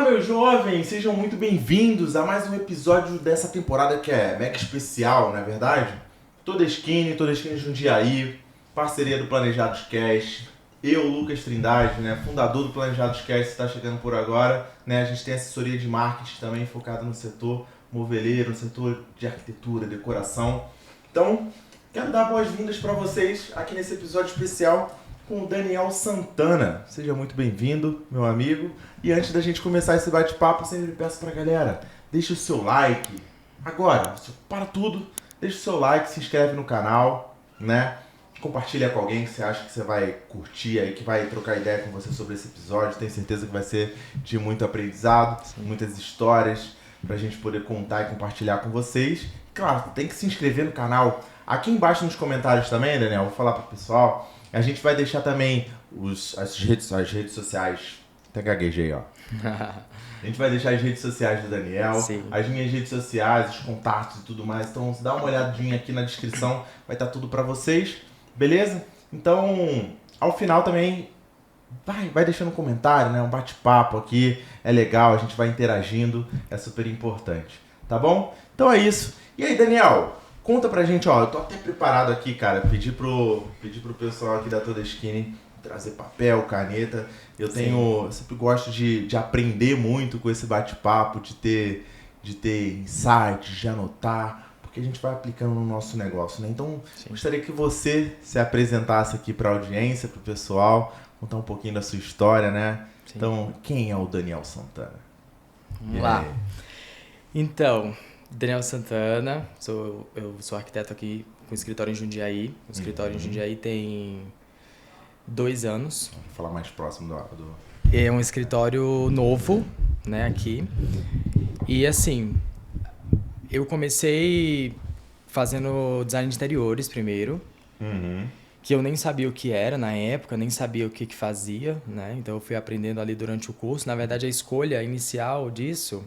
meus jovens, sejam muito bem-vindos a mais um episódio dessa temporada que é mega especial, não é verdade? Toda Skinny Jundiaí, parceria do Planejados Cast. Eu, Lucas Trindade, né, fundador do Planejados Cast, está chegando por agora. Né, a gente tem assessoria de marketing também focada no setor moveleiro, no setor de arquitetura, decoração. Então, quero dar boas-vindas para vocês aqui nesse episódio especial com o Daniel Santana. Seja muito bem-vindo, meu amigo. E antes da gente começar esse bate-papo, eu sempre peço pra galera, deixa o seu like. Agora, para tudo, deixa o seu like, se inscreve no canal, né? Compartilha com alguém que você acha que você vai curtir aí, que vai trocar ideia com você sobre esse episódio. Tenho certeza que vai ser de muito aprendizado, muitas histórias pra gente poder contar e compartilhar com vocês. Claro, tem que se inscrever no canal. Aqui embaixo nos comentários também, Daniel, vou falar pro pessoal. A gente vai deixar também as redes sociais. Até gaguejei, ó. A gente vai deixar as redes sociais do Daniel, sim, as minhas redes sociais, os contatos e tudo mais. Então, dá uma olhadinha aqui na descrição, vai estar tudo pra vocês, beleza? Então, ao final também, vai deixando um comentário, né? Um bate-papo aqui, é legal, a gente vai interagindo, é super importante, tá bom? Então é isso. E aí, Daniel? Conta pra gente, ó, eu tô até preparado aqui, cara, pedi pro pessoal aqui da Toda Skinny trazer papel, caneta. Eu sempre gosto de aprender muito com esse bate-papo, de ter insights, de anotar, porque a gente vai aplicando no nosso negócio, né? Então, gostaria que você se apresentasse aqui pra audiência, pro pessoal, contar um pouquinho da sua história, né? Sim. Então, quem é o Daniel Santana? Vamos lá. Então, Daniel Santana, eu sou arquiteto aqui com escritório em Jundiaí. O escritório em Jundiaí tem 2 anos. Vou falar mais próximo do... É um escritório novo, né, aqui. E assim, eu comecei fazendo design de interiores primeiro, que eu nem sabia o que era na época, nem sabia o que fazia, né? Então eu fui aprendendo ali durante o curso. Na verdade, a escolha inicial disso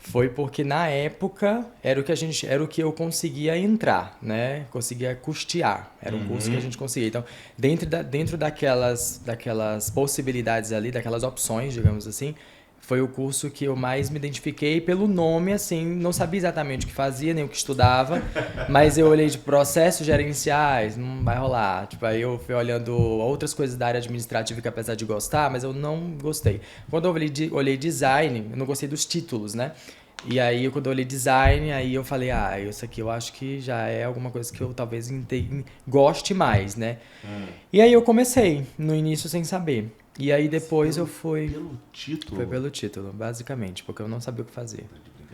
foi porque na época era o que eu conseguia entrar, né? Conseguia custear. Era um curso que a gente conseguia. Então, dentro daquelas possibilidades ali, daquelas opções, digamos assim, foi o curso que eu mais me identifiquei pelo nome, assim, não sabia exatamente o que fazia, nem o que estudava, mas eu olhei de processos gerenciais, não vai rolar. Tipo, aí eu fui olhando outras coisas da área administrativa que apesar de gostar, mas eu não gostei. Quando eu olhei design, eu não gostei dos títulos, né? E aí, quando eu olhei design, aí eu falei, isso aqui eu acho que já é alguma coisa que eu talvez goste mais, né? E aí eu comecei, no início sem saber. E aí depois eu fui... Pelo título? Foi pelo título, basicamente, porque eu não sabia o que fazer.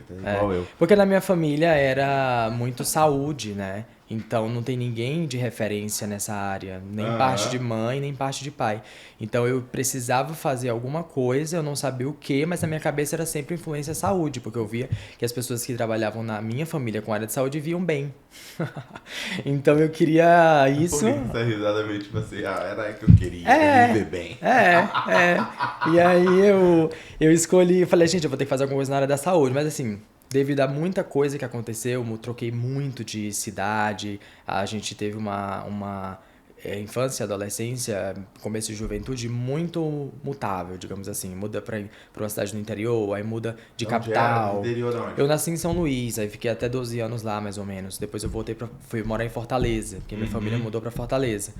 Igual eu. Porque na minha família era muito saúde, né? Então não tem ninguém de referência nessa área, nem parte de mãe, nem parte de pai. Então eu precisava fazer alguma coisa, eu não sabia o que, mas na minha cabeça era sempre influência saúde, porque eu via que as pessoas que trabalhavam na minha família com área de saúde viviam bem. Então eu queria isso. Por que essa risada meio tipo assim, era aí que eu queria, viver bem. E aí eu escolhi, falei, gente, eu vou ter que fazer alguma coisa na área da saúde, mas assim, devido a muita coisa que aconteceu, eu troquei muito de cidade, a gente teve uma infância, adolescência, começo de juventude muito mutável, digamos assim. Muda pra uma cidade no interior, aí muda de capital. Interior de onde? Eu nasci em São Luís, aí fiquei até 12 anos lá, mais ou menos. Depois eu fui morar em Fortaleza, porque minha família mudou pra Fortaleza.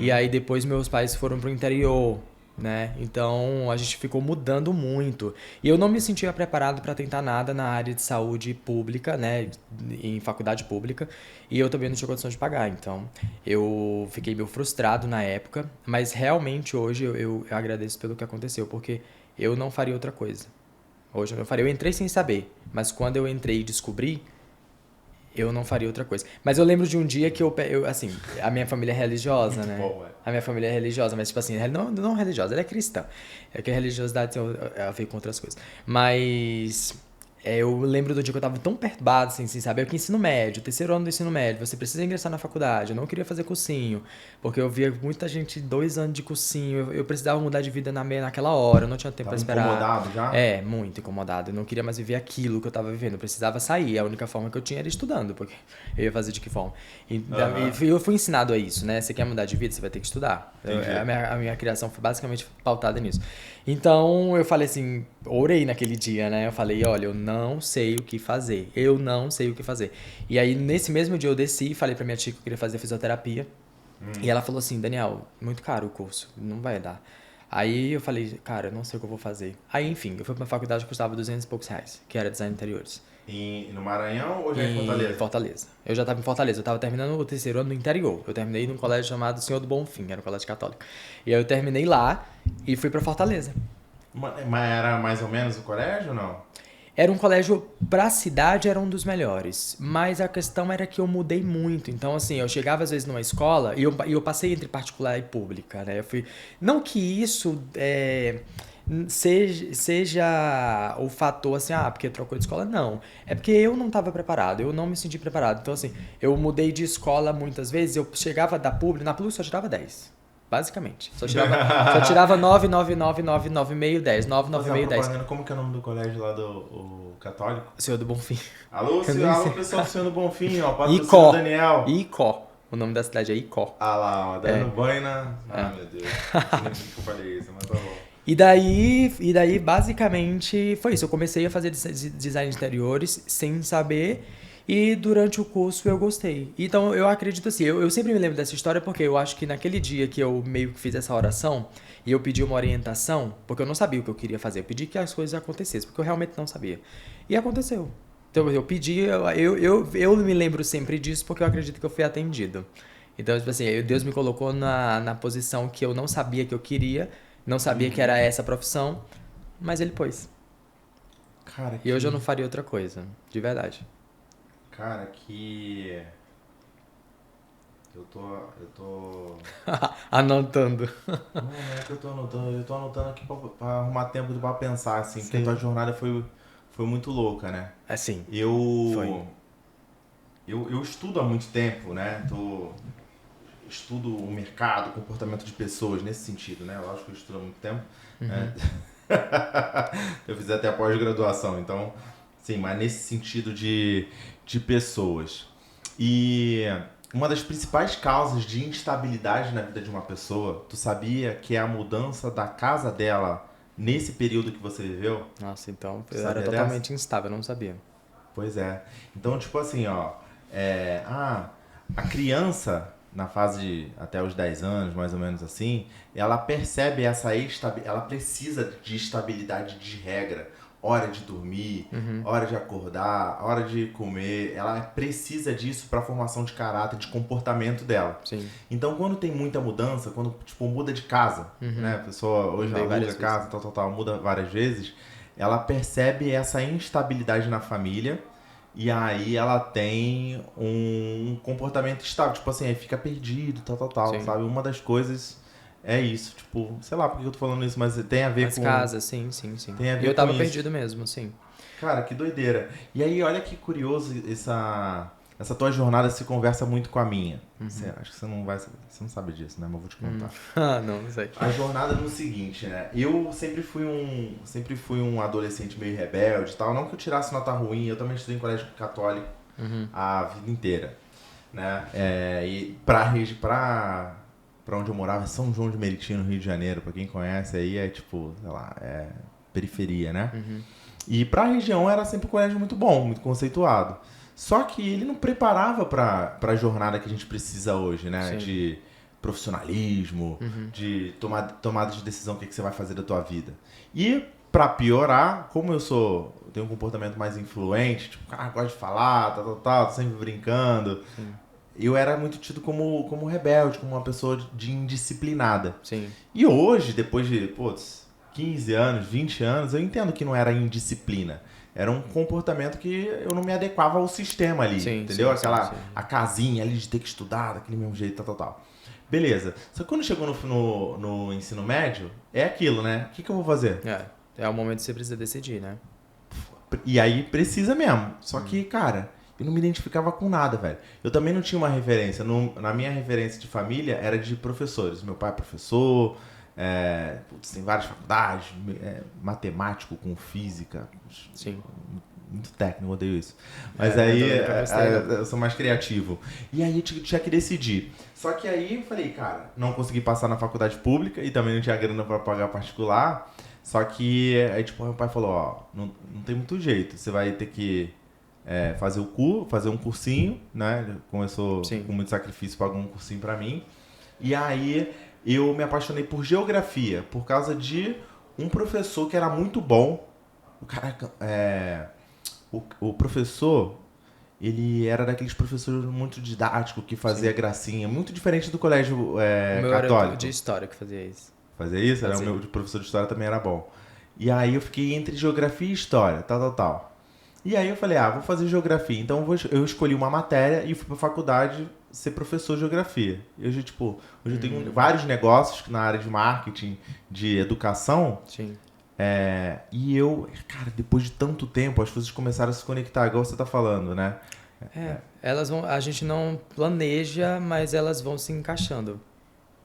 E aí depois meus pais foram pro interior, né? Então a gente ficou mudando muito e eu não me sentia preparado para tentar nada na área de saúde pública, né, em faculdade pública, e eu também não tinha condição de pagar, então eu fiquei meio frustrado na época, mas realmente hoje eu agradeço pelo que aconteceu, porque eu não faria outra coisa. Hoje eu não faria, eu entrei sem saber, mas quando eu entrei e descobri, eu não faria outra coisa. Mas eu lembro de um dia que eu assim, a minha família é religiosa, né? Bom, A minha família é religiosa, mas tipo assim, não religiosa, ela é cristã. É que a religiosidade ela veio com outras coisas. Mas Eu lembro do dia que eu tava tão perturbado, assim, sem saber, porque ensino médio, terceiro ano do ensino médio, você precisa ingressar na faculdade. Eu não queria fazer cursinho, porque eu via muita gente 2 anos de cursinho, eu precisava mudar de vida naquela hora, eu não tinha tempo pra Tava esperar. incomodado já? Muito incomodado. Eu não queria mais viver aquilo que eu tava vivendo, eu precisava sair. A única forma que eu tinha era estudando, porque eu ia fazer de que forma? E eu fui ensinado a isso, né? Você quer mudar de vida, você vai ter que estudar. A minha criação foi basicamente pautada nisso. Então eu falei assim, orei naquele dia, né? Eu falei, olha, eu não sei o que fazer. Eu não sei o que fazer. E aí, nesse mesmo dia, eu desci e falei pra minha tia que eu queria fazer fisioterapia. E ela falou assim, Daniel, muito caro o curso, não vai dar. Aí eu falei, cara, eu não sei o que eu vou fazer. Aí, enfim, eu fui pra uma faculdade que custava R$ 200 e poucos, que era design de interiores. No Maranhão ou já em Fortaleza? Em Fortaleza. Eu já tava em Fortaleza, eu tava terminando o terceiro ano no interior. Eu terminei num colégio chamado Senhor do Bonfim, era um colégio católico. E aí eu terminei lá e fui pra Fortaleza. Mas era mais ou menos o colégio ou não? Era um colégio, pra cidade, era um dos melhores. Mas a questão era que eu mudei muito. Então, assim, eu chegava às vezes numa escola e eu passei entre particular e pública, né? Eu fui... Não que isso seja o fator, assim, porque trocou de escola. Não. É porque eu não estava preparado, eu não me senti preparado. Então, assim, eu mudei de escola muitas vezes, eu chegava da pública, na pública só tirava 10. Basicamente. Só tirava 9, 9, 9, 9, 9, meio, 10. 9, 9, meio, 10. Como que é o nome do colégio lá o católico? Senhor do Bonfim. Alô, pessoal do Senhor do Bonfim, ó. Icó. Daniel. Icó. O nome da cidade é Icó. Ah lá, ó. Dando banho na... meu Deus. Não sei que eu falei isso, mas tá bom. E daí, basicamente, foi isso. Eu comecei a fazer design de interiores sem saber. E durante o curso eu gostei. Então eu acredito assim, eu sempre me lembro dessa história porque eu acho que naquele dia que eu meio que fiz essa oração e eu pedi uma orientação, porque eu não sabia o que eu queria fazer, eu pedi que as coisas acontecessem, porque eu realmente não sabia. E aconteceu. Então eu pedi, eu me lembro sempre disso porque eu acredito que eu fui atendido. Então, tipo assim, Deus me colocou na posição que eu não sabia que eu queria, não sabia que era essa profissão, mas ele pôs. Cara, e hoje eu não faria outra coisa, de verdade. Cara, que... Eu tô... Anotando. Não é que eu tô anotando. Eu tô anotando aqui pra arrumar tempo pra pensar, assim. Sim. Porque a tua jornada foi muito louca, né? Assim. Eu estudo há muito tempo, né? Estudo o mercado, o comportamento de pessoas nesse sentido, né? Lógico que eu estudo há muito tempo. Né? Eu fiz até a pós-graduação, então... Sim, mas nesse sentido de pessoas. E uma das principais causas de instabilidade na vida de uma pessoa, tu sabia que é a mudança da casa dela nesse período que você viveu? Nossa, então eu era totalmente instável, eu não sabia. Pois é. Então, tipo assim, ó, a criança, na fase de até os 10 anos, mais ou menos assim, ela percebe ela precisa de estabilidade de regra. Hora de dormir, hora de acordar, hora de comer. Ela precisa disso para a formação de caráter, de comportamento dela. Sim. Então, quando tem muita mudança, quando tipo muda de casa, né? A pessoa hoje aluga casa, muda várias vezes, ela percebe essa instabilidade na família e aí ela tem um comportamento estável. Tipo assim, aí fica perdido, sabe? Uma das coisas... É isso, tipo, sei lá por que eu tô falando isso, mas tem a ver com... casa, sim. Tem a ver eu tava com perdido mesmo, sim. Cara, que doideira. E aí, olha que curioso, essa tua jornada se conversa muito com a minha. Acho que você não sabe disso, né? Mas eu vou te contar. Não sei. A jornada é no seguinte, né? Eu sempre fui um adolescente meio rebelde e tal. Não que eu tirasse nota ruim, eu também estudei em colégio católico a vida inteira, né? E pra onde eu morava, São João de Meriti, no Rio de Janeiro, pra quem conhece aí, é tipo, sei lá, periferia, né? E pra região era sempre um colégio muito bom, muito conceituado. Só que ele não preparava pra jornada que a gente precisa hoje, né? Sim. De profissionalismo, de tomada de decisão, o que você vai fazer da tua vida. E pra piorar, como eu tenho um comportamento mais influente, tipo, gosto de falar, tô sempre brincando... Sim. Eu era muito tido como rebelde, como uma pessoa de indisciplinada. Sim. E hoje, depois de 15 anos, 20 anos, eu entendo que não era indisciplina. Era um comportamento que eu não me adequava ao sistema ali, entendeu? A casinha ali de ter que estudar daquele mesmo jeito, tal. Beleza. Só que quando chegou no ensino médio, é aquilo, né? O que eu vou fazer? É o momento que você precisa decidir, né? E aí precisa mesmo. Só que, cara, eu não me identificava com nada, velho. Eu também não tinha uma referência. Na minha referência de família era de professores. Meu pai é professor, tem várias faculdades, matemático com física. Sim. Muito técnico, odeio isso. Mas aí eu eu sou mais criativo. E aí eu tinha que decidir. Só que aí eu falei, cara, não consegui passar na faculdade pública e também não tinha grana pra pagar particular. Só que aí tipo, meu pai falou, ó, não tem muito jeito. Você vai ter que fazer um cursinho, né? Ele começou Sim. com muito sacrifício, pagou um cursinho pra mim. E aí eu me apaixonei por geografia, por causa de um professor que era muito bom. O cara o professor, ele era daqueles professores muito didáticos que fazia gracinha, muito diferente do colégio O meu católico. era de história que fazia isso. Fazia isso? Era o meu professor de história também era bom. E aí eu fiquei entre geografia e história, tal. E aí eu falei, vou fazer geografia. Então eu escolhi uma matéria e fui pra faculdade ser professor de geografia. Hoje eu tenho vários negócios na área de marketing, de educação. Sim. E eu, cara, depois de tanto tempo, as coisas começaram a se conectar, igual você tá falando, né? Elas vão, a gente não planeja, mas elas vão se encaixando.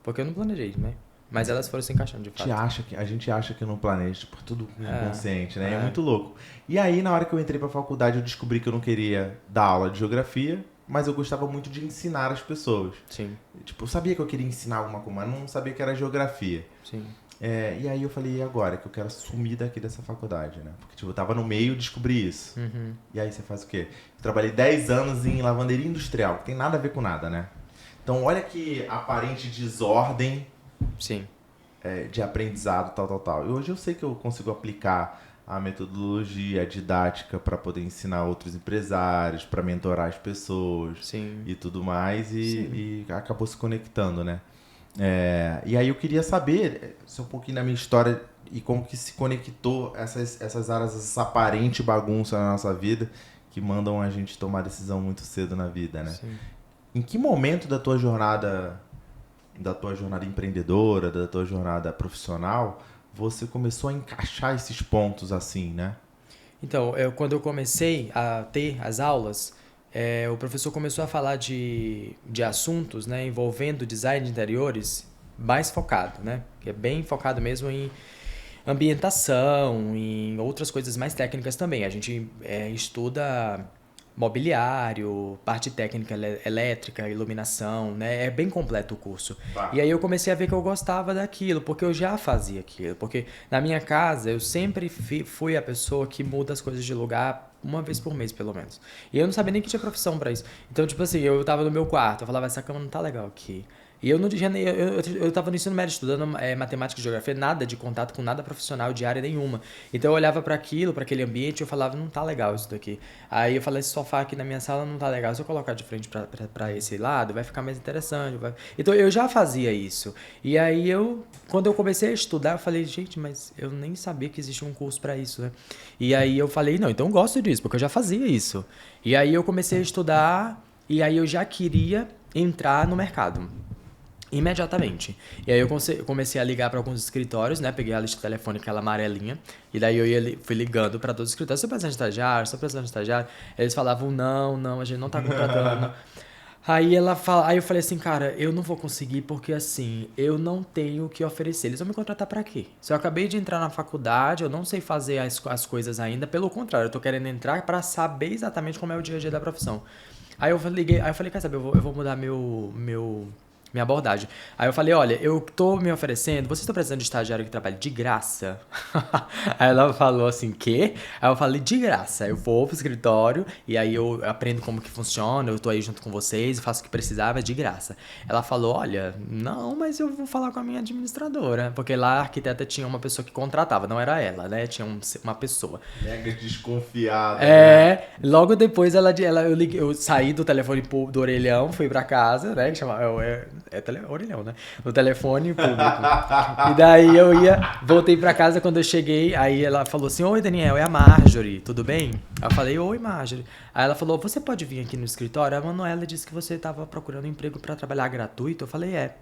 Porque eu não planejei, né? Mas elas foram se encaixando, de fato. A gente acha que não planeja, por tudo inconsciente, né? É muito louco. E aí, na hora que eu entrei pra faculdade, eu descobri que eu não queria dar aula de geografia, mas eu gostava muito de ensinar as pessoas. Sim. Tipo, eu sabia que eu queria ensinar alguma coisa, mas não sabia que era geografia. Sim. E aí eu falei, e agora? Que eu quero sumir daqui dessa faculdade, né? Porque, tipo, eu tava no meio e descobri isso. Uhum. E aí você faz o quê? Eu trabalhei 10 anos em lavanderia industrial, que tem nada a ver com nada, né? Então, olha que aparente desordem Sim. de aprendizado, tal. E hoje eu sei que eu consigo aplicar a metodologia, a didática para poder ensinar outros empresários, para mentorar as pessoas. Sim. E tudo mais, e acabou se conectando, né? E aí eu queria saber um pouquinho da minha história e como que se conectou essas áreas, essa aparente bagunça na nossa vida que mandam a gente tomar decisão muito cedo na vida, né? Sim. Em que momento da tua jornada empreendedora, da tua jornada profissional, você começou a encaixar esses pontos assim, né? Então, quando eu comecei a ter as aulas, o professor começou a falar de assuntos, né, envolvendo design de interiores mais focado, né? Que é bem focado mesmo em ambientação, em outras coisas mais técnicas também. A gente estuda mobiliário, parte técnica elétrica, iluminação, né? É bem completo o curso. E aí eu comecei a ver que eu gostava daquilo, porque eu já fazia aquilo. Porque na minha casa eu sempre fui a pessoa que muda as coisas de lugar uma vez por mês, pelo menos. E eu não sabia nem que tinha profissão pra isso. Então, tipo assim, eu tava no meu quarto, eu falava, essa cama não tá legal aqui. E eu tava no ensino médio estudando matemática e geografia, nada de contato com nada profissional de área nenhuma. Então eu olhava pra aquilo, pra aquele ambiente, e eu falava, não tá legal isso daqui. Aí eu falei, esse sofá aqui na minha sala não tá legal. Se eu colocar de frente pra esse lado, vai ficar mais interessante. Então eu já fazia isso. E aí quando eu comecei a estudar, eu falei, gente, mas eu nem sabia que existia um curso pra isso, né? E aí eu falei, não, então eu gosto disso, porque eu já fazia isso. E aí eu comecei a estudar, e aí eu já queria entrar no mercado. Imediatamente. E aí eu comecei a ligar para alguns escritórios, né? Peguei a lista telefônica, aquela amarelinha. E daí fui ligando para todos os escritórios. Sou precisando de estagiário, sou precisando de estagiário. Eles falavam, não, a gente não tá contratando. Aí eu falei assim, cara, eu não vou conseguir porque assim, eu não tenho o que oferecer. Eles vão me contratar pra quê? Se eu acabei de entrar na faculdade, eu não sei fazer as coisas ainda. Pelo contrário, eu tô querendo entrar pra saber exatamente como é o dia a dia da profissão. Aí eu falei, quer saber, eu vou mudar minha abordagem. Aí eu falei, olha, eu tô me oferecendo, vocês estão precisando de estagiário que trabalhe de graça? Aí ela falou assim, quê? Aí eu falei, de graça. Eu vou pro escritório e aí eu aprendo como que funciona, eu tô aí junto com vocês, faço o que precisava, de graça. Ela falou, olha, não, mas eu vou falar com a minha administradora. Porque lá a arquiteta tinha uma pessoa que contratava, não era ela, né? Tinha uma pessoa. Mega desconfiada. Né? Logo depois eu saí do telefone do orelhão, fui pra casa, né? Que chamava... orelhão, né? No telefone público. E daí voltei pra casa quando eu cheguei, aí ela falou assim, oi Daniel, é a Marjorie, tudo bem? Aí eu falei, oi Marjorie. Aí ela falou, você pode vir aqui no escritório? A Manuela disse que você tava procurando um emprego pra trabalhar gratuito. Eu falei, é.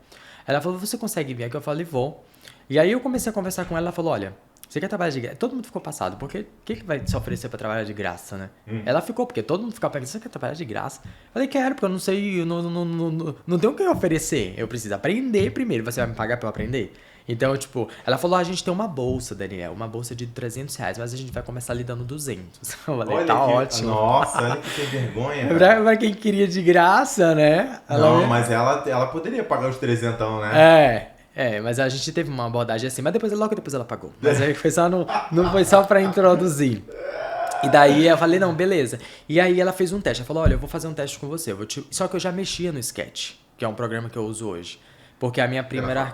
Ela falou, você consegue vir aqui? Eu falei, vou. E aí eu comecei a conversar com ela, ela falou, olha, Você quer trabalhar de graça? Todo mundo ficou passado. Porque o que vai se oferecer pra trabalhar de graça, né? Ela ficou, porque todo mundo ficava perguntando, você quer trabalhar de graça? Eu falei, quero, porque eu não sei, eu não tenho o que oferecer. Eu preciso aprender primeiro. Você vai me pagar pra eu aprender? Então, tipo, ela falou, a gente tem uma bolsa, Daniel, uma bolsa de R$300, mas a gente vai começar lhe dando 200. Eu falei, Olha tá que... ótimo. Nossa, olha que sem vergonha. Pra quem queria de graça, né? Não, mas ela poderia pagar os 300, né? Mas a gente teve uma abordagem assim, mas logo depois ela pagou. Mas aí foi só não foi só pra introduzir. E daí eu falei, não, beleza. E aí ela fez um teste, ela falou, olha, eu vou fazer um teste com você. Só que eu já mexia no Sketch, que é um programa que eu uso hoje. Porque a minha primeira...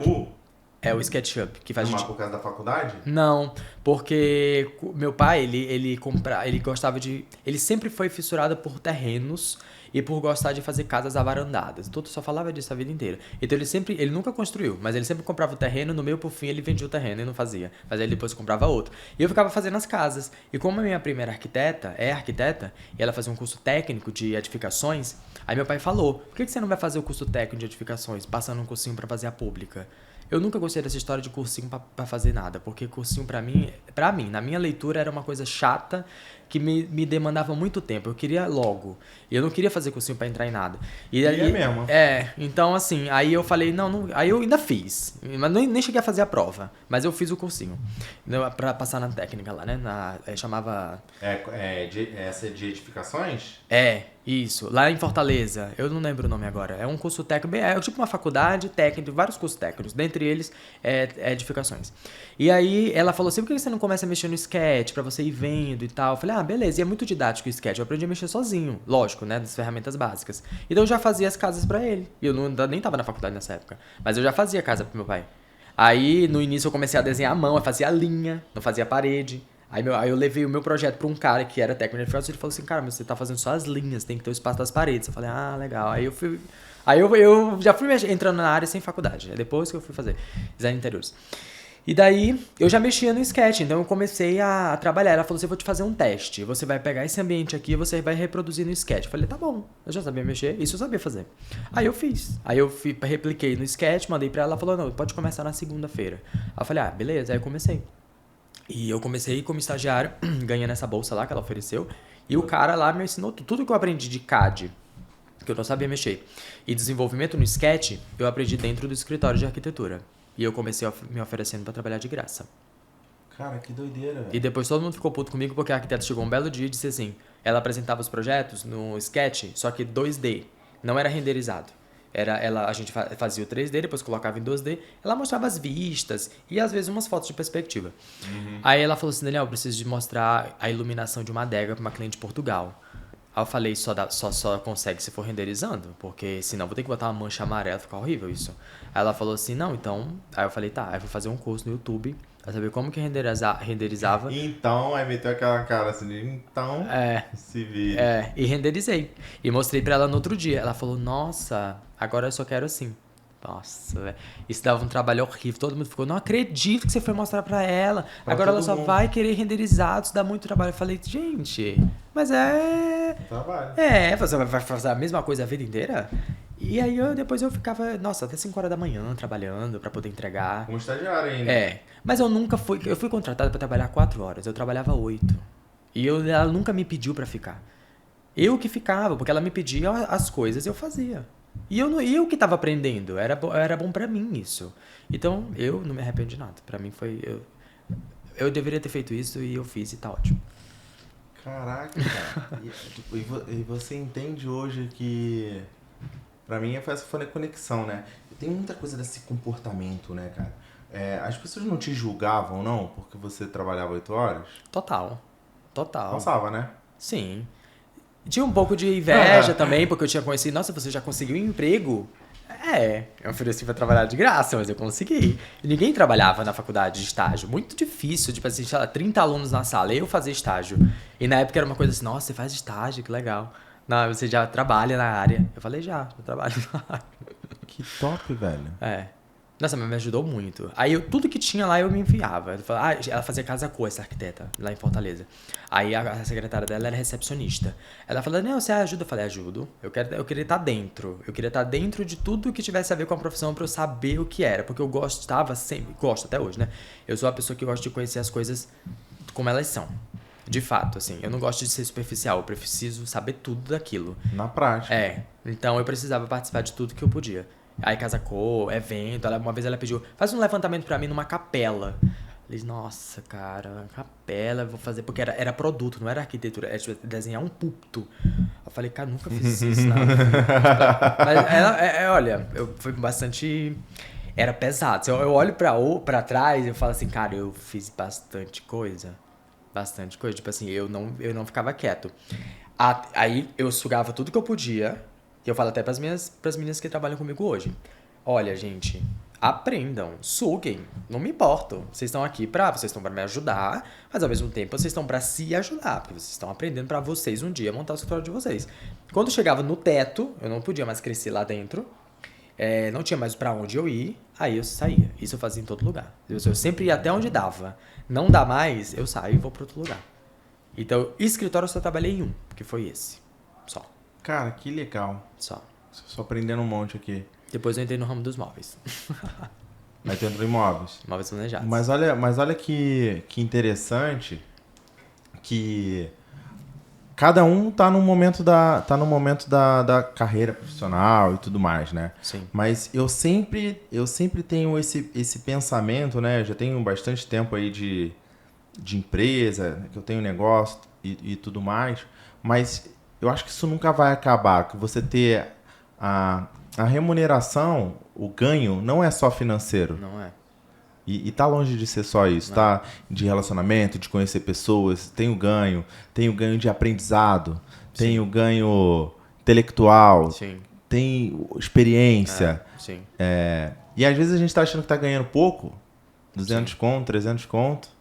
É o SketchUp, que faz... Mas por causa da faculdade? Não, porque meu pai, ele gostava de... Ele sempre foi fissurado por terrenos e por gostar de fazer casas avarandadas. Então, só falava disso a vida inteira. Então, ele nunca construiu, mas ele sempre comprava o terreno, no meio por fim ele vendia o terreno e não fazia. Mas aí ele depois comprava outro. E eu ficava fazendo as casas. E como a minha primeira arquiteta, e ela fazia um curso técnico de edificações, aí meu pai falou, por que você não vai fazer o curso técnico de edificações, passando um cursinho pra fazer a pública? Eu nunca gostei dessa história de cursinho pra fazer nada, porque cursinho pra mim, na minha leitura, era uma coisa chata que me demandava muito tempo. Eu queria logo. E eu não queria fazer cursinho pra entrar em nada. E aí, mesmo. Então assim, aí eu falei, não, aí eu ainda fiz. Mas nem cheguei a fazer a prova, mas eu fiz o cursinho. Pra passar na técnica lá, né? Chamava... Essa de edificações? Isso, lá em Fortaleza, eu não lembro o nome agora, é um curso técnico, é tipo uma faculdade técnica, vários cursos técnicos, dentre eles edificações. E aí ela falou assim, por que você não começa a mexer no Sketch pra você ir vendo e tal? Eu falei, beleza, e é muito didático o Sketch, eu aprendi a mexer sozinho, lógico, né, das ferramentas básicas. Então eu já fazia as casas pra ele, e eu nem tava na faculdade nessa época, mas eu já fazia casa pro meu pai. Aí no início eu comecei a desenhar à mão, eu fazia linha, não fazia parede. Aí eu levei o meu projeto pra um cara que era técnico de edificação e ele falou assim, cara, mas você tá fazendo só as linhas, tem que ter o espaço das paredes. Eu falei, legal. Aí eu já fui entrando na área sem faculdade, depois que eu fui fazer design de interiores. E daí eu já mexia no Sketch, então eu comecei a trabalhar. Ela falou assim, eu vou te fazer um teste, você vai pegar esse ambiente aqui e você vai reproduzir no Sketch. Eu falei, tá bom, eu já sabia mexer, isso eu sabia fazer. Aí eu fiz, repliquei no Sketch, mandei pra ela, ela falou, não, pode começar na segunda-feira. Aí eu falei, beleza, aí eu comecei. E eu comecei como estagiário, ganhando essa bolsa lá que ela ofereceu. E o cara lá me ensinou tudo que eu aprendi de CAD, que eu não sabia mexer. E desenvolvimento no Sketch, eu aprendi dentro do escritório de arquitetura. E eu comecei me oferecendo pra trabalhar de graça. Cara, que doideira, velho. E depois todo mundo ficou puto comigo porque a arquiteta chegou um belo dia e disse assim, ela apresentava os projetos no Sketch, só que 2D, não era renderizado. A gente fazia o 3D, depois colocava em 2D, ela mostrava as vistas e às vezes umas fotos de perspectiva. Aí ela falou assim, Daniel, eu preciso de mostrar a iluminação de uma adega para uma cliente de Portugal. Aí eu falei, só consegue se for renderizando, porque senão vou ter que botar uma mancha amarela, fica horrível isso. Aí ela falou assim, não, então... Aí eu falei, tá, aí eu vou fazer um curso no YouTube pra saber como que renderizava. Então, aí meteu aquela cara assim, então se vira. E renderizei. E mostrei pra ela no outro dia. Ela falou, nossa, agora eu só quero assim. Nossa, velho. Isso dava um trabalho horrível. Todo mundo ficou, não acredito que você foi mostrar pra ela. Agora ela só vai querer renderizado, isso dá muito trabalho. Eu falei, gente, mas trabalho. Você vai fazer a mesma coisa a vida inteira? E aí depois eu ficava, nossa, até 5 horas da manhã trabalhando pra poder entregar. Como estagiário ainda. Mas eu fui contratado pra trabalhar 4 horas, eu trabalhava 8. E ela nunca me pediu pra ficar. Eu que ficava, porque ela me pedia as coisas e eu fazia. E eu que tava aprendendo, era bom pra mim isso. Então eu não me arrependo de nada. Pra mim foi, eu deveria ter feito isso e eu fiz e tá ótimo. Caraca, cara. E você entende hoje que... Pra mim, essa foi a conexão, né? Tem muita coisa desse comportamento, né, cara? As pessoas não te julgavam, não? Porque você trabalhava 8 horas? Total. Passava, né? Sim. Tinha um pouco de inveja também, porque eu tinha conhecido... Nossa, você já conseguiu um emprego? Eu ofereci pra trabalhar de graça, mas eu consegui. E ninguém trabalhava na faculdade de estágio. Muito difícil, tipo assim, 30 alunos na sala, eu fazia estágio. E na época era uma coisa assim, nossa, você faz estágio, que legal. Não, você já trabalha na área. Eu falei, já trabalho na área. Que top, velho. Nossa, mas me ajudou muito. Aí tudo que tinha lá eu me enviava. Ela fazia casa cor, essa arquiteta, lá em Fortaleza. Aí a secretária dela era recepcionista. Ela falou, Daniel, você ajuda? Eu falei, ajudo. Eu queria estar dentro. Eu queria estar dentro de tudo que tivesse a ver com a profissão pra eu saber o que era. Porque eu gostava sempre, gosto até hoje, né? Eu sou uma pessoa que gosta de conhecer as coisas como elas são. De fato, assim. Eu não gosto de ser superficial. Eu preciso saber tudo daquilo. Na prática. Então eu precisava participar de tudo que eu podia. Aí casa cor, evento, uma vez ela pediu, faz um levantamento pra mim numa capela. Eu falei, nossa, cara, capela, eu vou fazer, porque era produto, não era arquitetura, era tipo, desenhar um púlpito. Eu falei, cara, nunca fiz isso, não. Mas olha, foi bastante, era pesado. Eu olho pra trás e eu falo assim, cara, eu fiz bastante coisa, tipo assim, eu não ficava quieto. Aí eu sugava tudo que eu podia. E eu falo até pras meninas que trabalham comigo hoje. Olha, gente, aprendam, suguem, não me importo. Vocês estão pra me ajudar, mas ao mesmo tempo vocês estão pra se ajudar, porque vocês estão aprendendo pra vocês um dia montar o escritório de vocês. Quando chegava no teto, eu não podia mais crescer lá dentro, não tinha mais pra onde eu ir, aí eu saía. Isso eu fazia em todo lugar. Eu sempre ia até onde dava. Não dá mais, eu saio e vou pra outro lugar. Então, escritório eu só trabalhei em um, que foi esse. Só. Cara, que legal. Só aprendendo um monte aqui. Depois eu entrei no ramo dos móveis. Aí tu entrou em móveis. Móveis planejados. Mas olha que interessante que cada um tá no momento da carreira profissional e tudo mais, né? Sim. Mas eu sempre tenho esse pensamento, né? Eu já tenho bastante tempo aí de empresa, que eu tenho negócio e tudo mais, mas eu acho que isso nunca vai acabar, que você ter a remuneração, o ganho, não é só financeiro. Não é. E tá longe de ser só isso, tá? De relacionamento, de conhecer pessoas, tem o ganho de aprendizado, sim, tem o ganho intelectual, sim, tem experiência. Sim. E às vezes a gente tá achando que tá ganhando pouco, 200 conto, 300 conto,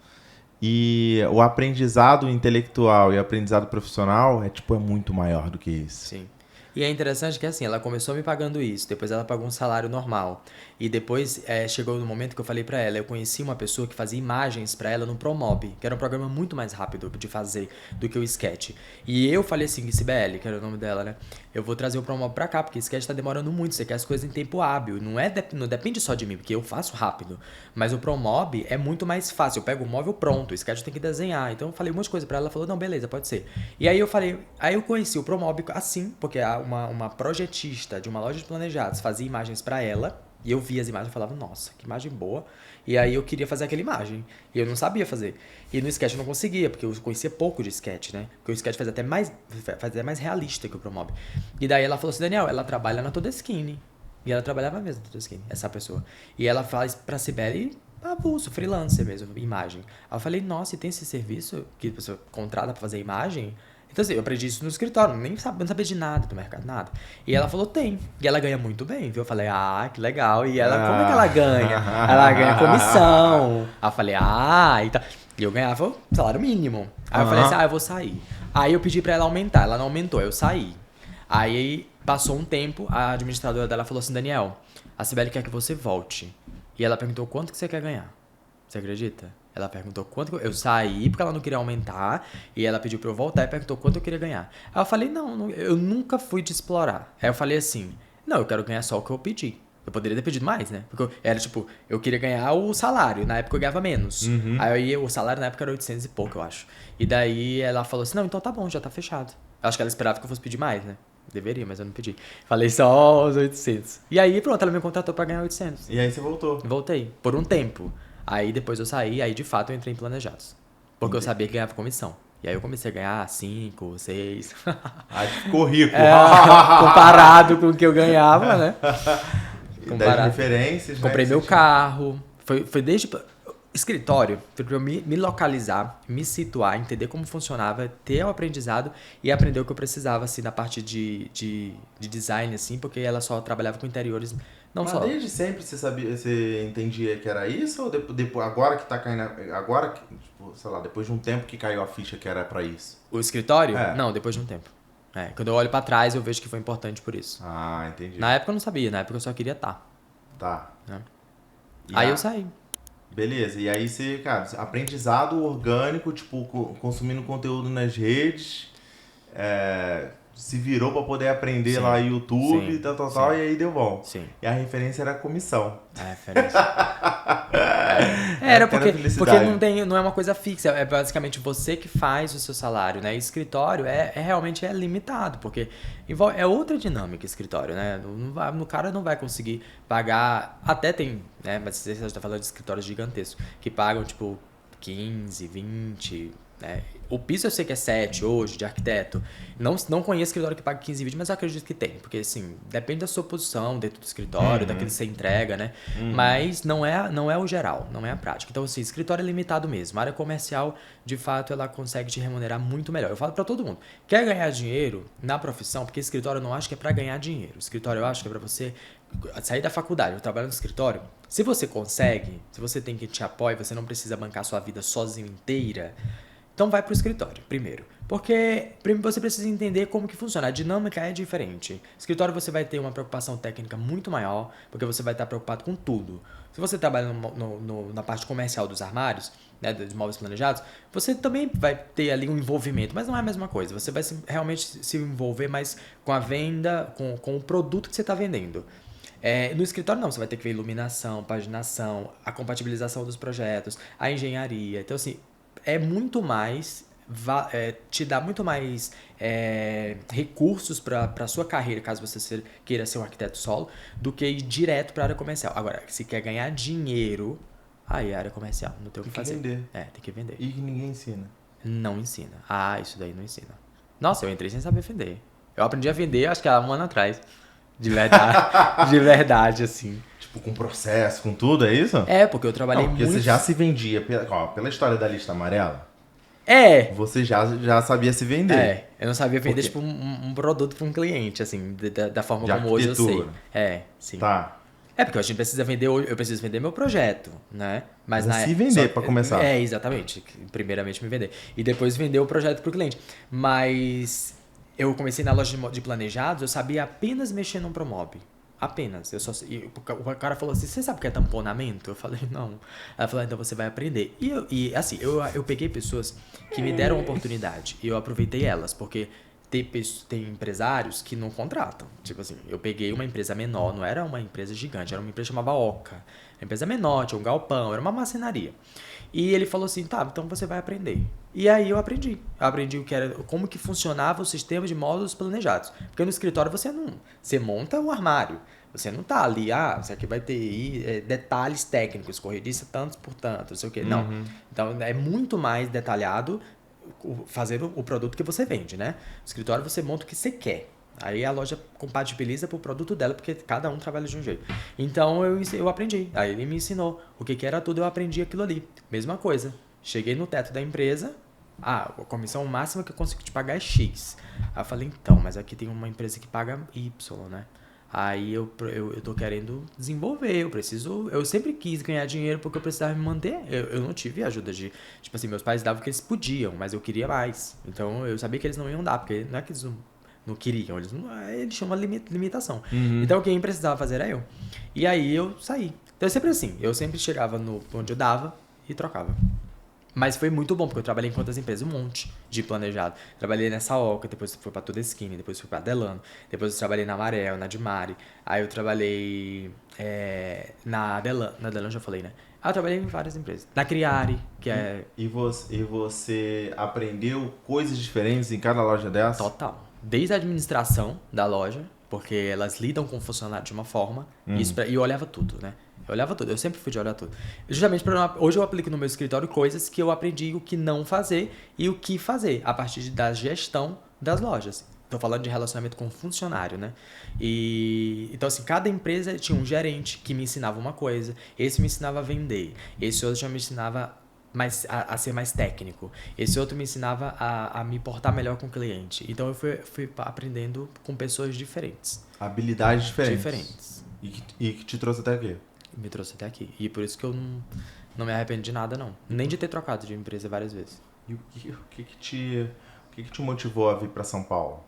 e o aprendizado intelectual e o aprendizado profissional é muito maior do que isso. Sim. E é interessante que assim, ela começou me pagando isso, depois ela pagou um salário normal. E depois chegou no momento que eu falei pra ela, eu conheci uma pessoa que fazia imagens pra ela no Promob, que era um programa muito mais rápido de fazer do que o Sketch. E eu falei assim, Sibeli, que era o nome dela, né? Eu vou trazer o Promob pra cá, porque o Sketch tá demorando muito, você quer as coisas em tempo hábil. Não depende só de mim, porque eu faço rápido. Mas o Promob é muito mais fácil, eu pego o móvel pronto, o Sketch tem que desenhar. Então eu falei um monte de coisa pra ela, ela falou, não, beleza, pode ser. E aí eu conheci o Promob assim, porque uma projetista de uma loja de planejados fazia imagens pra ela, e eu via as imagens e falava, nossa, que imagem boa. E aí eu queria fazer aquela imagem. E eu não sabia fazer. E no Sketch eu não conseguia, porque eu conhecia pouco de Sketch, né? Porque o Sketch fazia até mais realista que o Promob. E daí ela falou assim, Daniel, ela trabalha na Todeskine. E ela trabalhava mesmo na Todeskine, essa pessoa. E ela faz pra Sibeli avulso, freelancer mesmo, imagem. Aí eu falei, nossa, e tem esse serviço que a pessoa contrata pra fazer imagem? Então assim, eu aprendi isso no escritório, não sabia de nada do mercado, nada. E ela falou, tem. E ela ganha muito bem, viu? Eu falei, que legal. E ela, como é que ela ganha? Ela ganha comissão. Aí eu falei, e tá. E eu ganhava salário mínimo. Aí eu falei assim, eu vou sair. Aí eu pedi pra ela aumentar, ela não aumentou, eu saí. Aí passou um tempo, a administradora dela falou assim, Daniel, a Sibeli quer que você volte. E ela perguntou, quanto que você quer ganhar? Você acredita? Ela perguntou quanto eu saí, porque ela não queria aumentar, e ela pediu pra eu voltar e perguntou quanto eu queria ganhar. Aí eu falei, não, eu nunca fui te explorar. Aí eu falei assim, não, eu quero ganhar só o que eu pedi. Eu poderia ter pedido mais, né? Porque eu queria ganhar o salário, na época eu ganhava menos. Uhum. Aí o salário na época era 800 e pouco, eu acho. E daí ela falou assim, não, então tá bom, já tá fechado. Acho que ela esperava que eu fosse pedir mais, né? Deveria, mas eu não pedi. Falei só os 800. E aí pronto, ela me contratou pra ganhar 800. E aí você voltou? Voltei, por um tempo. Aí depois eu saí, aí de fato eu entrei em planejados. Porque eu sabia que ganhava comissão. E aí eu comecei a ganhar 5, 6. Aí ficou rico. Comparado com o que eu ganhava, né? Das referências, comprei meu carro. Foi desde... Escritório, foi pra eu me localizar, me situar, entender como funcionava, ter o aprendizado e aprender o que eu precisava, assim, na parte de design, assim, porque ela só trabalhava com interiores, Mas desde sempre você entendia que era isso? Ou depois, agora que tá caindo, sei lá, depois de um tempo que caiu a ficha que era pra isso? O escritório? Não, depois de um tempo. Quando eu olho pra trás, eu vejo que foi importante por isso. Entendi. Na época eu não sabia, na época eu só queria estar. Tá. Aí eu saí. Beleza, e aí você, cara, aprendizado orgânico, tipo, consumindo conteúdo nas redes, se virou pra poder aprender Sim, lá no YouTube, sim, tal, sim. e aí deu bom. Sim. E a referência era a comissão. A referência. Era Porque felicidade. não é uma coisa fixa, é basicamente você que faz o seu salário, né? E escritório realmente limitado, porque é outra dinâmica escritório, né? No cara não vai conseguir pagar, até tem, né? Mas você está falando de escritórios gigantescos, que pagam tipo 15, 20, né? O piso eu sei que é 7 hoje, de arquiteto. Não conheço escritório que paga 15 e 20, mas eu acredito que tem. Porque, assim, depende da sua posição dentro do escritório, daquilo que você entrega, né? Mas não é o geral, não é a prática. Então, assim, escritório é limitado mesmo. A área comercial, de fato, ela consegue te remunerar muito melhor. Eu falo pra todo mundo. Quer ganhar dinheiro na profissão? Porque escritório eu não acho que é pra ganhar dinheiro. Escritório eu acho que é pra você sair da faculdade, eu trabalho no escritório. Se você consegue, se você tem quem te apoie, você não precisa bancar sua vida sozinho inteira, então vai para o escritório, primeiro. Porque primeiro você precisa entender como que funciona. A dinâmica é diferente. Escritório você vai ter uma preocupação técnica muito maior, porque você vai estar preocupado com tudo. Se você trabalha na parte comercial dos armários, né, dos móveis planejados, você também vai ter ali um envolvimento, mas não é a mesma coisa. Você vai realmente se envolver mais com a venda, com o produto que você está vendendo. No escritório não, você vai ter que ver iluminação, paginação, a compatibilização dos projetos, a engenharia. Então, assim, é muito mais, te dá muito mais recursos para a sua carreira, caso você queira ser um arquiteto solo, do que ir direto para a área comercial. Agora, se quer ganhar dinheiro, aí é a área comercial, não tem o que fazer. Tem que vender. Tem que vender. E que ninguém ensina. Não ensina. Isso daí não ensina. Nossa, eu entrei sem saber vender. Eu aprendi a vender, acho que há um ano atrás. De verdade, de verdade, assim. Tipo, com processo, com tudo, é isso? Porque eu trabalhei porque muito... você já se vendia, pela história da lista amarela, você já sabia se vender. Eu não sabia vender, tipo, um produto para um cliente, assim, da forma De como hoje eu sei. arquitetura. Sim. Tá. Porque a gente precisa vender, eu preciso vender meu projeto, né? Mas Se vender pra começar. Exatamente. Primeiramente me vender. E depois vender o projeto pro cliente. Mas eu comecei na loja de planejados, eu sabia apenas mexer num Promob. Apenas. O cara falou assim, você sabe o que é tamponamento? Eu falei, não. Ela falou, então você vai aprender. Assim, eu peguei pessoas que me deram oportunidade e eu aproveitei elas, porque tem empresários que não contratam. Tipo assim, eu peguei uma empresa menor, não era uma empresa gigante, era uma empresa chamada Oca. Uma empresa menor, tinha um galpão, era uma marcenaria. E ele falou assim, tá, então você vai aprender. E aí eu aprendi. Eu aprendi como que funcionava o sistema de módulos planejados. Porque no escritório você monta um armário. Você não tá ali, isso aqui vai ter detalhes técnicos, corrediça tantos por tanto, não sei o quê. Não. Então é muito mais detalhado fazer o produto que você vende, né? No escritório você monta o que você quer. Aí a loja compatibiliza pro produto dela, porque cada um trabalha de um jeito. Então eu aprendi. Aí ele me ensinou o que era tudo, eu aprendi aquilo ali. Mesma coisa. Cheguei no teto da empresa, a comissão máxima que eu consigo te pagar é X. Aí eu falei, então, mas aqui tem uma empresa que paga Y, né? Aí eu tô querendo desenvolver, eu sempre quis ganhar dinheiro porque eu precisava me manter. Eu não tive ajuda tipo assim, meus pais davam o que eles podiam, mas eu queria mais. Então eu sabia que eles não iam dar, porque não é que eles não queriam, eles tinham uma limitação. Então quem precisava fazer era eu. E aí eu saí. Então é sempre assim, eu sempre chegava onde eu dava e trocava. Mas foi muito bom, porque eu trabalhei em quantas empresas? Um monte de planejado. Trabalhei nessa Oca, depois fui pra Toda Esquina, depois fui pra Delano, depois eu trabalhei na Amarel, na Dimari. Aí eu trabalhei na Delano eu já falei, né? Eu trabalhei em várias empresas. Na Criari, que é... E você aprendeu coisas diferentes em cada loja dessa? Total. Desde a administração da loja, porque elas lidam com o funcionário de uma forma, e eu olhava tudo, né? Eu olhava tudo, eu sempre fui de olhar tudo. Justamente hoje eu aplico no meu escritório coisas que eu aprendi o que não fazer e o que fazer, a partir da gestão das lojas. Tô falando de relacionamento com o funcionário, né? Então, assim, cada empresa tinha um gerente que me ensinava uma coisa, esse me ensinava a vender, esse outro já me ensinava a ser mais técnico, esse outro me ensinava a me portar melhor com o cliente. Então eu fui aprendendo com pessoas diferentes. Habilidades diferentes. E que te trouxe até aqui. Me trouxe até aqui. E por isso que eu não me arrependo de nada, não. Nem de ter trocado de empresa várias vezes. E o que te motivou a vir para São Paulo?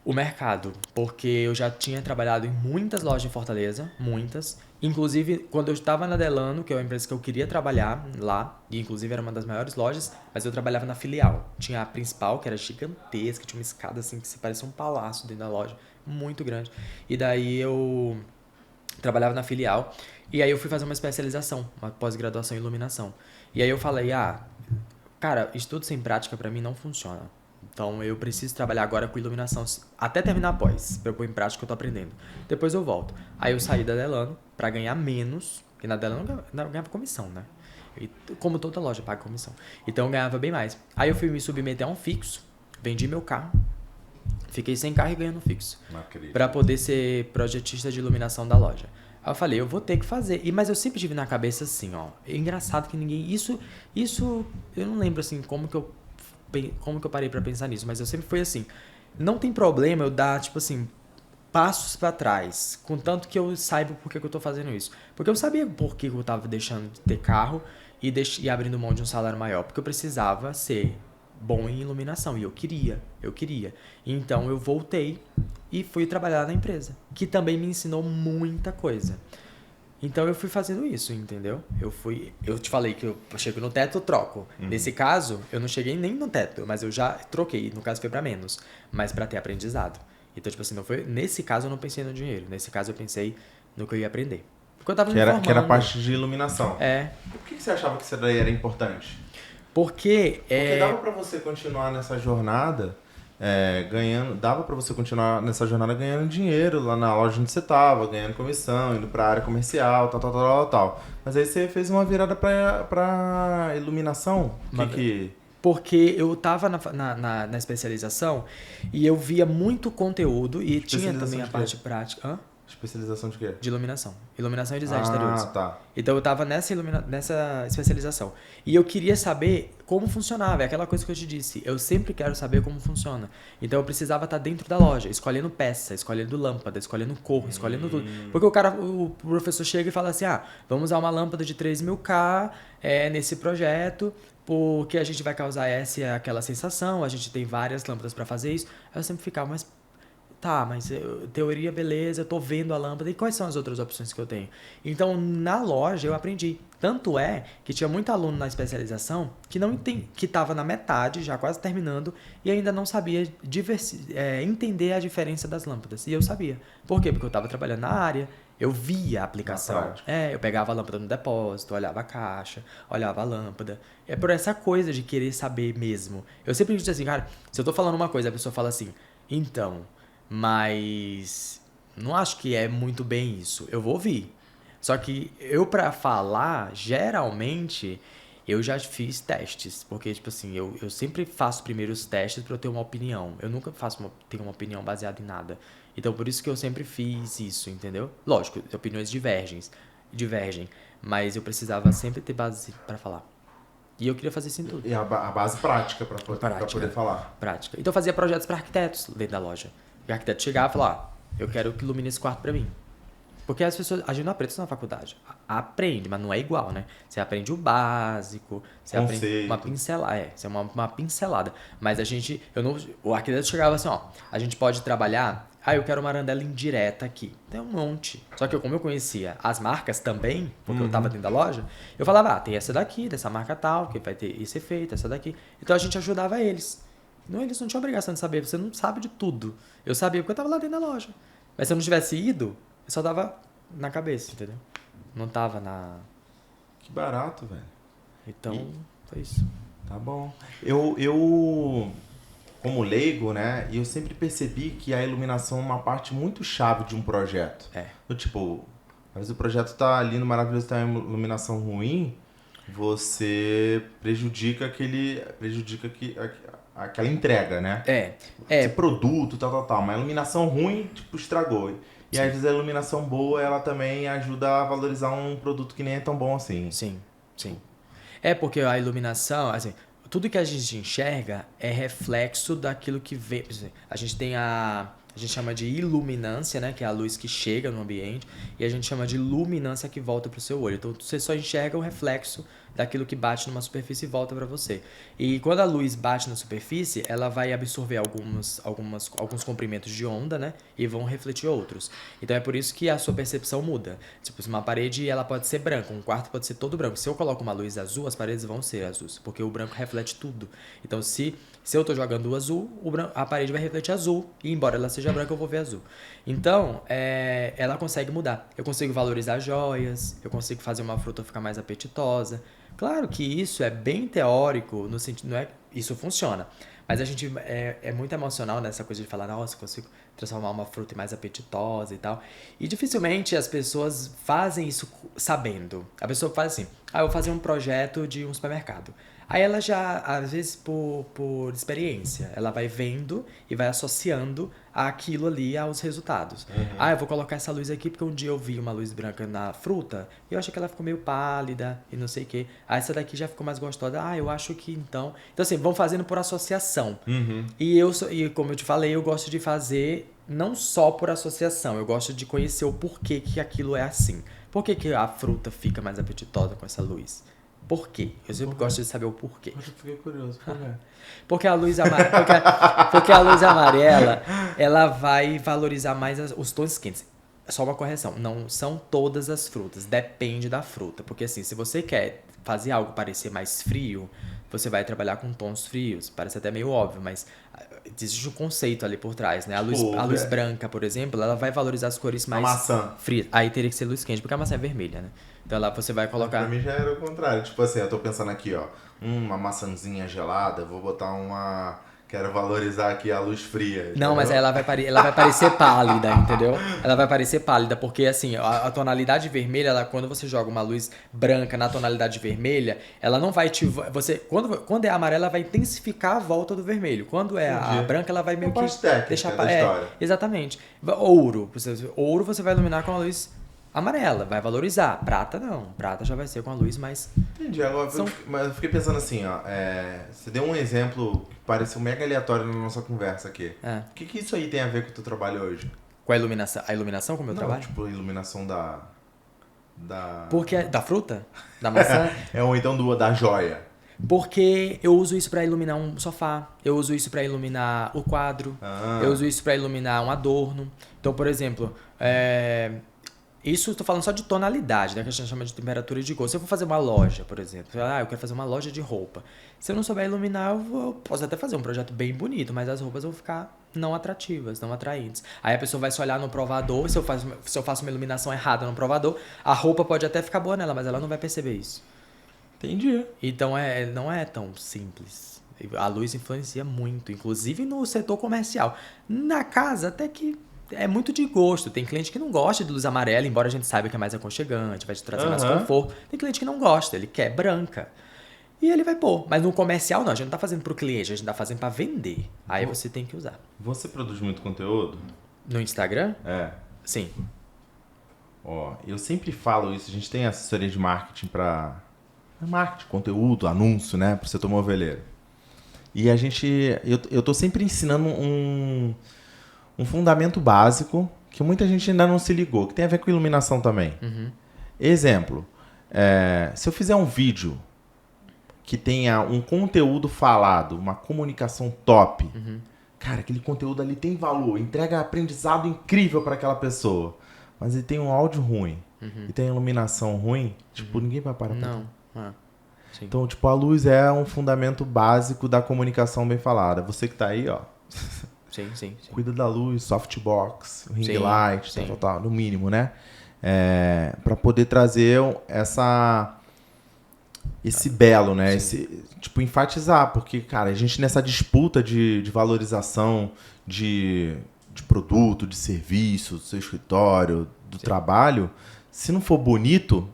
O mercado. Porque eu já tinha trabalhado em muitas lojas em Fortaleza. Muitas. Inclusive, quando eu estava na Delano, que é uma empresa que eu queria trabalhar lá, e inclusive era uma das maiores lojas, mas eu trabalhava na filial. Tinha a principal, que era gigantesca, tinha uma escada assim que se parecia um palácio dentro da loja, muito grande. E daí eu trabalhava na filial, e aí eu fui fazer uma especialização, uma pós-graduação em iluminação. E aí eu falei, cara, estudo sem prática pra mim não funciona. Então eu preciso trabalhar agora com iluminação até terminar a pós, pra eu pôr em prática o que eu tô aprendendo. Depois eu volto. Aí eu saí da Delano pra ganhar menos, porque na Delano eu ganhava comissão, né? E, como toda loja paga comissão. Então eu ganhava bem mais. Aí eu fui me submeter a um fixo, vendi meu carro, fiquei sem carro e ganhando fixo. Pra poder ser projetista de iluminação da loja. Aí eu falei, eu vou ter que fazer. Mas eu sempre tive na cabeça assim, ó. É engraçado que ninguém... Isso eu não lembro assim como que eu parei pra pensar nisso, mas eu sempre fui assim. Não tem problema eu dar, tipo assim, passos pra trás, contanto que eu saiba por que eu tô fazendo isso. Porque eu sabia por que eu tava deixando de ter carro e abrindo mão de um salário maior. Porque eu precisava ser bom em iluminação e eu queria. Então eu voltei e fui trabalhar na empresa, que também me ensinou muita coisa. Então eu fui fazendo isso, entendeu? Eu te falei que eu chego no teto, eu troco. Nesse caso, eu não cheguei nem no teto, mas eu já troquei, no caso foi pra menos, mas pra ter aprendizado. Então, tipo assim, não foi, nesse caso eu não pensei no dinheiro, nesse caso eu pensei no que eu ia aprender. Porque eu tava me formando. Que era a parte de iluminação. É. Por que você achava que isso daí era importante? Porque dava pra você continuar nessa jornada ganhando dinheiro lá na loja onde você tava, ganhando comissão, indo pra área comercial, tal. Mas aí você fez uma virada pra iluminação? Porque eu tava na especialização e eu via muito conteúdo e tinha também a parte prática. Hã? Especialização de quê? De iluminação. Iluminação e design de interiores. Tá. Então eu tava nessa especialização. E eu queria saber como funcionava. É aquela coisa que eu te disse. Eu sempre quero saber como funciona. Então eu precisava estar dentro da loja, escolhendo peça, escolhendo lâmpada, escolhendo cor, escolhendo tudo. Porque o professor chega e fala assim, vamos usar uma lâmpada de 3.000K nesse projeto, porque a gente vai causar essa e aquela sensação, a gente tem várias lâmpadas para fazer isso. Aí eu sempre ficava, mas teoria, beleza, eu tô vendo a lâmpada, e quais são as outras opções que eu tenho? Então, na loja, eu aprendi. Tanto é que tinha muito aluno na especialização que estava na metade, já quase terminando, e ainda não sabia entender a diferença das lâmpadas. E eu sabia. Por quê? Porque eu estava trabalhando na área, eu via a aplicação. Eu pegava a lâmpada no depósito, olhava a caixa, olhava a lâmpada. É por essa coisa de querer saber mesmo. Eu sempre disse assim, cara, se eu tô falando uma coisa, a pessoa fala assim, então... Mas não acho que é muito bem isso. Eu vou ouvir. Só que eu, pra falar, geralmente, eu já fiz testes. Porque, tipo assim, eu sempre faço primeiro os testes pra eu ter uma opinião. Eu nunca tenho uma opinião baseada em nada. Então, por isso que eu sempre fiz isso, entendeu? Lógico, opiniões divergem. Mas eu precisava sempre ter base pra falar. E eu queria fazer isso em tudo. E a base prática pra poder falar. Prática. Então, eu fazia projetos pra arquitetos dentro da loja. O arquiteto chegava e falava, eu quero que ilumine esse quarto pra mim. Porque as pessoas, a gente não aprende isso na faculdade. Aprende, mas não é igual, né? Você aprende o básico, você aprende uma pincelada. Isso é uma pincelada. Mas o arquiteto chegava assim, a gente pode trabalhar, eu quero uma arandela indireta aqui. Tem um monte. Só que como eu conhecia as marcas também, porque eu tava dentro da loja, eu falava, tem essa daqui, dessa marca tal, que vai ter esse efeito, essa daqui. Então a gente ajudava eles. Não, eles não tinham obrigação de saber, você não sabe de tudo. Eu sabia porque eu tava lá dentro da loja. Mas se eu não tivesse ido, eu só tava na cabeça, entendeu? Não tava na... Que barato, velho. Então, foi isso. Tá bom. Eu, como leigo, né, eu sempre percebi que a iluminação é uma parte muito chave de um projeto. Tipo, às vezes o projeto tá lindo, maravilhoso, tá uma iluminação ruim, você prejudica aquela entrega, né? Esse produto, tal. Uma iluminação ruim, tipo, estragou. E às vezes a iluminação boa, ela também ajuda a valorizar um produto que nem é tão bom assim. Sim. É porque a iluminação, assim, tudo que a gente enxerga é reflexo daquilo que vê. A gente tem a gente chama de iluminância, né? Que é a luz que chega no ambiente. E a gente chama de luminância que volta pro seu olho. Então você só enxerga o reflexo daquilo que bate numa superfície e volta para você. E quando a luz bate na superfície, ela vai absorver alguns comprimentos de onda, né? E vão refletir outros. Então é por isso que a sua percepção muda. Tipo, se uma parede ela pode ser branca, um quarto pode ser todo branco. Se eu coloco uma luz azul, as paredes vão ser azuis, porque o branco reflete tudo. Então se eu tô jogando o azul, a parede vai refletir azul. E embora ela seja branca, eu vou ver azul. Então, ela consegue mudar. Eu consigo valorizar joias, eu consigo fazer uma fruta ficar mais apetitosa. Claro que isso é bem teórico, no sentido, não é, isso funciona. Mas a gente é muito emocional nessa coisa de falar, nossa, eu consigo transformar uma fruta em mais apetitosa e tal. E dificilmente as pessoas fazem isso sabendo. A pessoa faz assim, eu vou fazer um projeto de um supermercado. Aí ela já, às vezes por experiência, ela vai vendo e vai associando aquilo ali aos resultados. Eu vou colocar essa luz aqui porque um dia eu vi uma luz branca na fruta e eu achei que ela ficou meio pálida e não sei o quê. Essa daqui já ficou mais gostosa. Eu acho que então... Então assim, vão fazendo por associação. E como eu te falei, eu gosto de fazer não só por associação, eu gosto de conhecer o porquê que aquilo é assim. Por que a fruta fica mais apetitosa com essa luz? Por quê? Eu sempre gosto de saber o porquê. Eu fiquei curioso, por quê? Porque a luz porque a luz amarela, ela vai valorizar mais os tons quentes. Só uma correção, não são todas as frutas, depende da fruta. Porque assim, se você quer fazer algo parecer mais frio, você vai trabalhar com tons frios. Parece até meio óbvio, mas existe um conceito ali por trás, né? A luz branca, por exemplo, ela vai valorizar as cores mais frias. Aí teria que ser luz quente, porque a maçã é vermelha, né? Então lá você vai colocar... Pra mim já era o contrário. Tipo assim, eu tô pensando aqui, ó. Uma maçãzinha gelada, vou botar uma... Quero valorizar aqui a luz fria. Entendeu? Não, mas ela vai parecer pálida, entendeu? Ela vai parecer pálida, porque assim, a tonalidade vermelha, quando você joga uma luz branca na tonalidade vermelha, ela não vai te... Quando é amarela, ela vai intensificar a volta do vermelho. Quando é a branca, ela vai meio que deixar... Exatamente. Ouro você vai iluminar com a luz amarela, vai valorizar. Prata não. Prata já vai ser com a luz mais... Entendi. Agora, mas eu fiquei pensando assim, ó. Você deu um exemplo que pareceu mega aleatório na nossa conversa aqui. O que isso aí tem a ver com o teu trabalho hoje? Com a iluminação? A iluminação com o meu trabalho? Tipo, a iluminação da... Porque da fruta? Da maçã? Ou então da joia. Porque eu uso isso pra iluminar um sofá, eu uso isso pra iluminar o quadro, eu uso isso pra iluminar um adorno. Então, por exemplo, isso eu tô falando só de tonalidade, né? Que a gente chama de temperatura de cor. Se eu for fazer uma loja, por exemplo, eu quero fazer uma loja de roupa. Se eu não souber iluminar, eu posso até fazer um projeto bem bonito, mas as roupas vão ficar não atrativas, não atraentes. Aí a pessoa vai se olhar no provador, se eu faço uma iluminação errada no provador, a roupa pode até ficar boa nela, mas ela não vai perceber isso. Entendi. Então não é tão simples. A luz influencia muito, inclusive no setor comercial. Na casa, até que é muito de gosto. Tem cliente que não gosta de luz amarela, embora a gente saiba que é mais aconchegante, vai te trazer mais conforto. Tem cliente que não gosta, ele quer branca. E ele vai pôr. Mas no comercial, não. A gente não tá fazendo pro cliente, a gente tá fazendo pra vender. Aí você tem que usar. Você produz muito conteúdo? No Instagram? Sim. Eu sempre falo isso. A gente tem assessoria de marketing pra... Marketing, conteúdo, anúncio, né? Pro setor moveleiro. E eu tô sempre ensinando um fundamento básico que muita gente ainda não se ligou, que tem a ver com iluminação também. Exemplo, se eu fizer um vídeo que tenha um conteúdo falado, uma comunicação top, cara, aquele conteúdo ali tem valor, entrega aprendizado incrível para aquela pessoa, mas ele tem um áudio ruim e tem iluminação ruim, tipo, ninguém vai parar pra Sim. Então, tipo, a luz é um fundamento básico da comunicação bem falada. Você que tá aí, ó. Sim. Cuida da luz, softbox, ring light, tal, no mínimo, né? Para poder trazer esse belo, né? Tipo, enfatizar, porque, cara, a gente nessa disputa de valorização de produto, de serviço, do seu escritório, do trabalho, se não for bonito,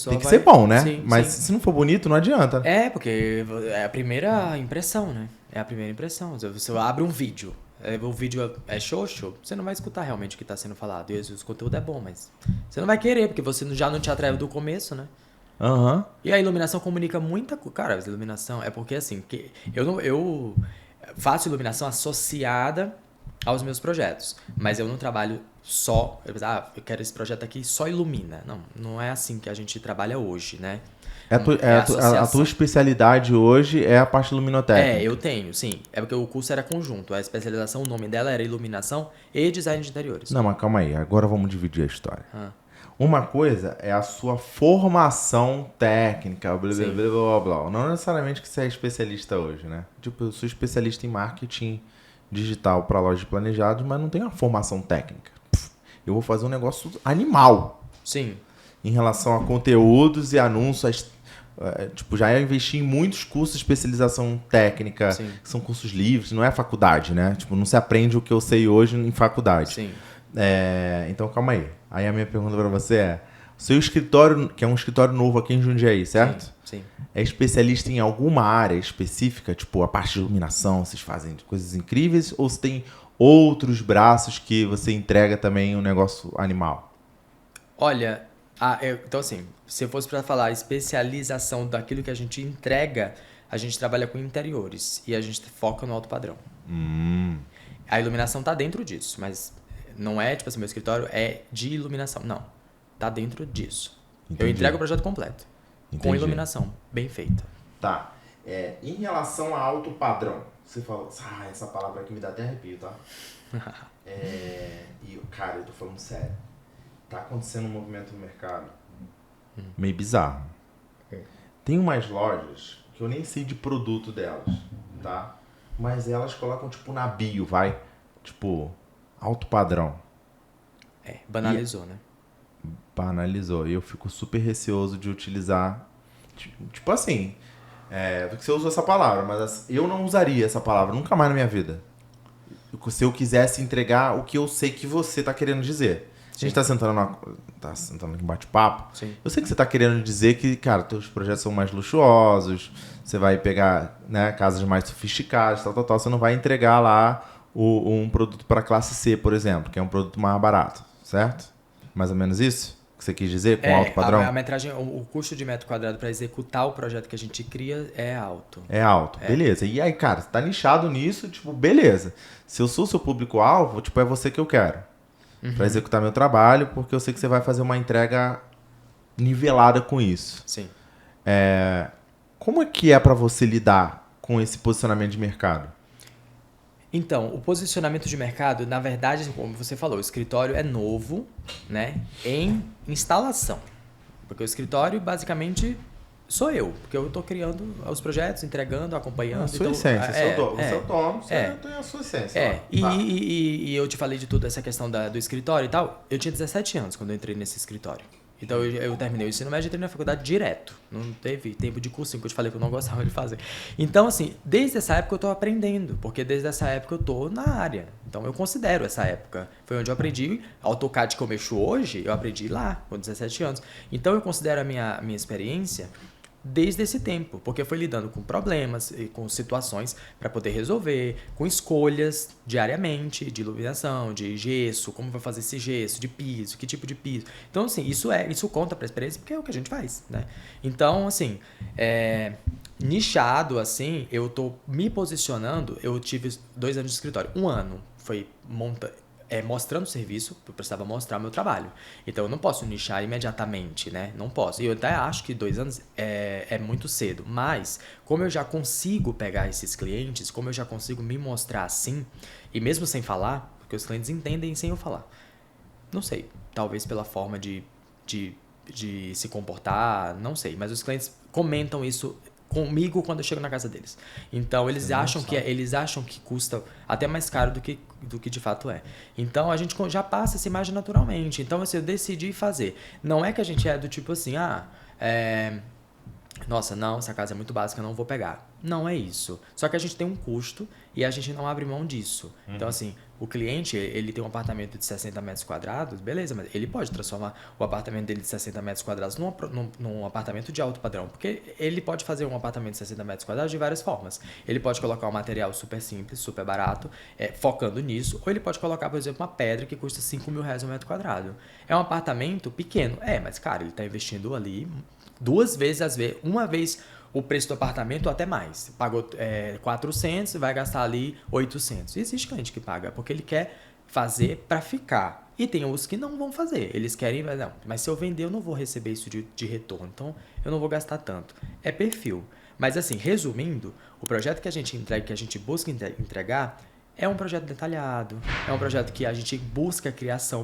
tem que ser bom, né? Mas se não for bonito, não adianta. Porque é a primeira impressão, né? É a primeira impressão. Você abre um vídeo, o vídeo é xoxo, você não vai escutar realmente o que está sendo falado. E o conteúdo é bom, mas você não vai querer, porque você já não te atrai do começo, né? E a iluminação comunica muita coisa. Cara, a iluminação é porque assim, eu faço iluminação associada aos meus projetos, mas eu não trabalho eu quero esse projeto aqui, só ilumina. Não, não é assim que a gente trabalha hoje, né? A tua especialidade hoje é a parte luminotécnica? Eu tenho, sim. É porque o curso era conjunto. A especialização, o nome dela era iluminação e design de interiores. Não, mas calma aí. Agora vamos dividir a história. Uma coisa é a sua formação técnica, blá, blá, blá, blá, blá. Não necessariamente que você é especialista hoje, né? Tipo, eu sou especialista em marketing digital para loja de planejados, mas não tenho uma formação técnica. Eu vou fazer um negócio animal. Sim. Em relação a conteúdos e anúncios, tipo, já investi em muitos cursos de especialização técnica, Sim. que são cursos livres, não é faculdade, né? Tipo, não se aprende o que eu sei hoje em faculdade. Sim. Então, calma aí. Aí a minha pergunta para você é, o seu escritório, que é um escritório novo aqui em Jundiaí, certo? Sim. É especialista em alguma área específica? Tipo, a parte de iluminação, vocês fazem coisas incríveis? Ou você tem outros braços que você entrega também um negócio animal? Olha, então assim, se eu fosse para falar especialização daquilo que a gente entrega, a gente trabalha com interiores e a gente foca no alto padrão. A iluminação tá dentro disso, mas não é, tipo assim, meu escritório é de iluminação. Não, tá dentro disso. Entendi. Eu entrego o projeto completo. Entendi. Com iluminação, bem feita. Tá. Em relação a alto padrão, você fala, essa palavra aqui me dá até arrepio, tá? Cara, eu tô falando sério. Tá acontecendo um movimento no mercado meio bizarro. Tem umas lojas que eu nem sei de produto delas, tá? Mas elas colocam, tipo, na bio, vai? Tipo, alto padrão. Banalizou, né? Banalizou. E eu fico super receoso de utilizar. Tipo assim, porque você usou essa palavra, mas eu não usaria essa palavra nunca mais na minha vida. Se eu quisesse entregar o que eu sei que você tá querendo dizer. A gente tá sentando aqui em bate-papo. Sim. Eu sei que você tá querendo dizer que, cara, teus projetos são mais luxuosos, você vai pegar, né, casas mais sofisticadas, tal. Você não vai entregar lá um produto para classe C, por exemplo, que é um produto mais barato, certo? Mais ou menos isso que você quis dizer com alto padrão? A metragem, o custo de metro quadrado para executar o projeto que a gente cria é alto. É alto, beleza. E aí, cara, você tá nichado nisso, tipo, beleza. Se eu sou o seu público-alvo, tipo, é você que eu quero. Para executar meu trabalho, porque eu sei que você vai fazer uma entrega nivelada com isso. Sim. Como é que é para você lidar com esse posicionamento de mercado? Então, o posicionamento de mercado, na verdade, como você falou, o escritório é novo, né, em instalação. Porque o escritório, basicamente, sou eu. Porque eu estou criando os projetos, entregando, acompanhando. A sua essência. Você é autônomo, você tem a sua essência. E eu te falei de tudo, essa questão do escritório e tal. Eu tinha 17 anos quando eu entrei nesse escritório. Então eu terminei o ensino médio e entrei na faculdade direto. Não teve tempo de cursinho, que eu te falei que eu não gostava de fazer. Então, assim, desde essa época eu tô aprendendo, porque desde essa época eu tô na área. Então eu considero essa época. Foi onde eu aprendi. AutoCAD que eu mexo hoje, eu aprendi lá, com 17 anos. Então eu considero a minha experiência desde esse tempo, porque foi lidando com problemas e com situações para poder resolver, com escolhas diariamente de iluminação, de gesso, como vai fazer esse gesso, de piso, que tipo de piso. Então, assim, isso conta para a experiência porque é o que a gente faz, né? Então, assim, nichado, assim, eu tô me posicionando, eu tive 2 anos de escritório. 1 ano foi mostrando o serviço, eu precisava mostrar meu trabalho. Então eu não posso nichar imediatamente, né? Não posso. E eu até acho que 2 anos é muito cedo. Mas, como eu já consigo pegar esses clientes, como eu já consigo me mostrar assim, e mesmo sem falar, porque os clientes entendem sem eu falar. Não sei, talvez pela forma de se comportar, não sei. Mas os clientes comentam isso comigo quando eu chego na casa deles. Então eles acham que custa até mais caro do que de fato é. Então a gente já passa essa imagem naturalmente. Então assim, eu decidi fazer. Não é que a gente é do tipo assim, nossa, não, essa casa é muito básica, eu não vou pegar. Não é isso. Só que a gente tem um custo e a gente não abre mão disso. Então, assim, o cliente, ele tem um apartamento de 60 metros quadrados, beleza, mas ele pode transformar o apartamento dele de 60 metros quadrados num apartamento de alto padrão. Porque ele pode fazer um apartamento de 60 metros quadrados de várias formas. Ele pode colocar um material super simples, super barato, focando nisso. Ou ele pode colocar, por exemplo, uma pedra que custa R$5.000 um metro quadrado. É um apartamento pequeno. Mas, cara, ele está investindo ali 2 vezes, uma vez o preço do apartamento ou até mais. Pagou 400, vai gastar ali 800. E existe cliente que paga, porque ele quer fazer para ficar. E tem os que não vão fazer. Eles querem, não, mas se eu vender eu não vou receber isso de retorno, então eu não vou gastar tanto. É perfil. Mas assim, resumindo, o projeto que a gente entrega, que a gente busca entregar, é um projeto detalhado, é um projeto que a gente busca a criação.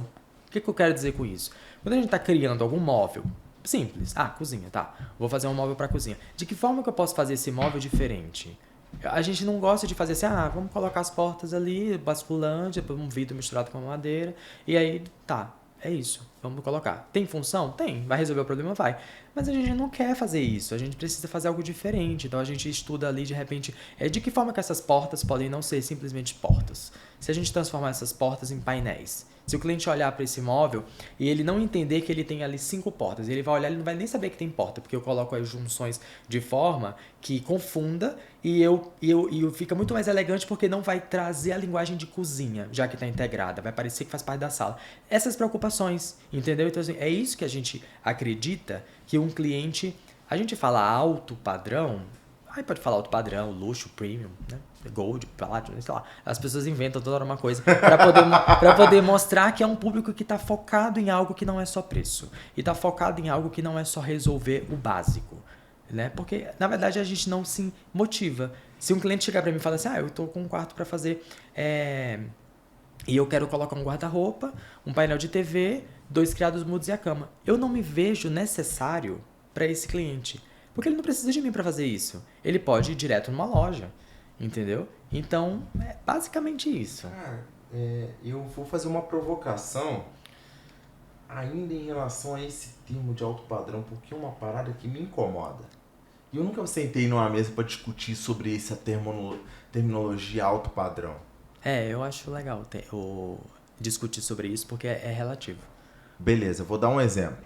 O que eu quero dizer com isso? Quando a gente está criando algum móvel, simples, cozinha, tá, vou fazer um móvel para cozinha. De que forma que eu posso fazer esse móvel diferente? A gente não gosta de fazer assim, vamos colocar as portas ali, basculante, um vidro misturado com madeira, e aí, tá, é isso, vamos colocar. Tem função? Tem. Vai resolver o problema? Vai. Mas a gente não quer fazer isso, a gente precisa fazer algo diferente, então a gente estuda ali, de repente, de que forma que essas portas podem não ser simplesmente portas. Se a gente transformar essas portas em painéis, se o cliente olhar para esse móvel e ele não entender que ele tem ali 5 portas, ele vai olhar, ele não vai nem saber que tem porta, porque eu coloco as junções de forma que confunda e fica muito mais elegante porque não vai trazer a linguagem de cozinha, já que está integrada, vai parecer que faz parte da sala. Essas preocupações, entendeu? Então, assim, é isso que a gente acredita que um cliente... A gente fala alto padrão, aí pode falar alto padrão, luxo, premium, né? Gold, platinum, sei lá. As pessoas inventam toda hora uma coisa para poder mostrar que é um público que está focado em algo que não é só preço. E está focado em algo que não é só resolver o básico. Né? Porque, na verdade, a gente não se motiva. Se um cliente chegar para mim e falar assim, eu estou com um quarto para fazer e eu quero colocar um guarda-roupa, um painel de TV, 2 criados mudos e a cama. Eu não me vejo necessário para esse cliente. Porque ele não precisa de mim para fazer isso. Ele pode ir direto numa loja. Entendeu? Então, é basicamente isso. Cara, eu vou fazer uma provocação ainda em relação a esse termo de alto padrão, porque é uma parada que me incomoda. E eu nunca sentei numa mesa para discutir sobre essa terminologia alto padrão. Eu acho legal discutir sobre isso, porque é relativo. Beleza, eu vou dar um exemplo.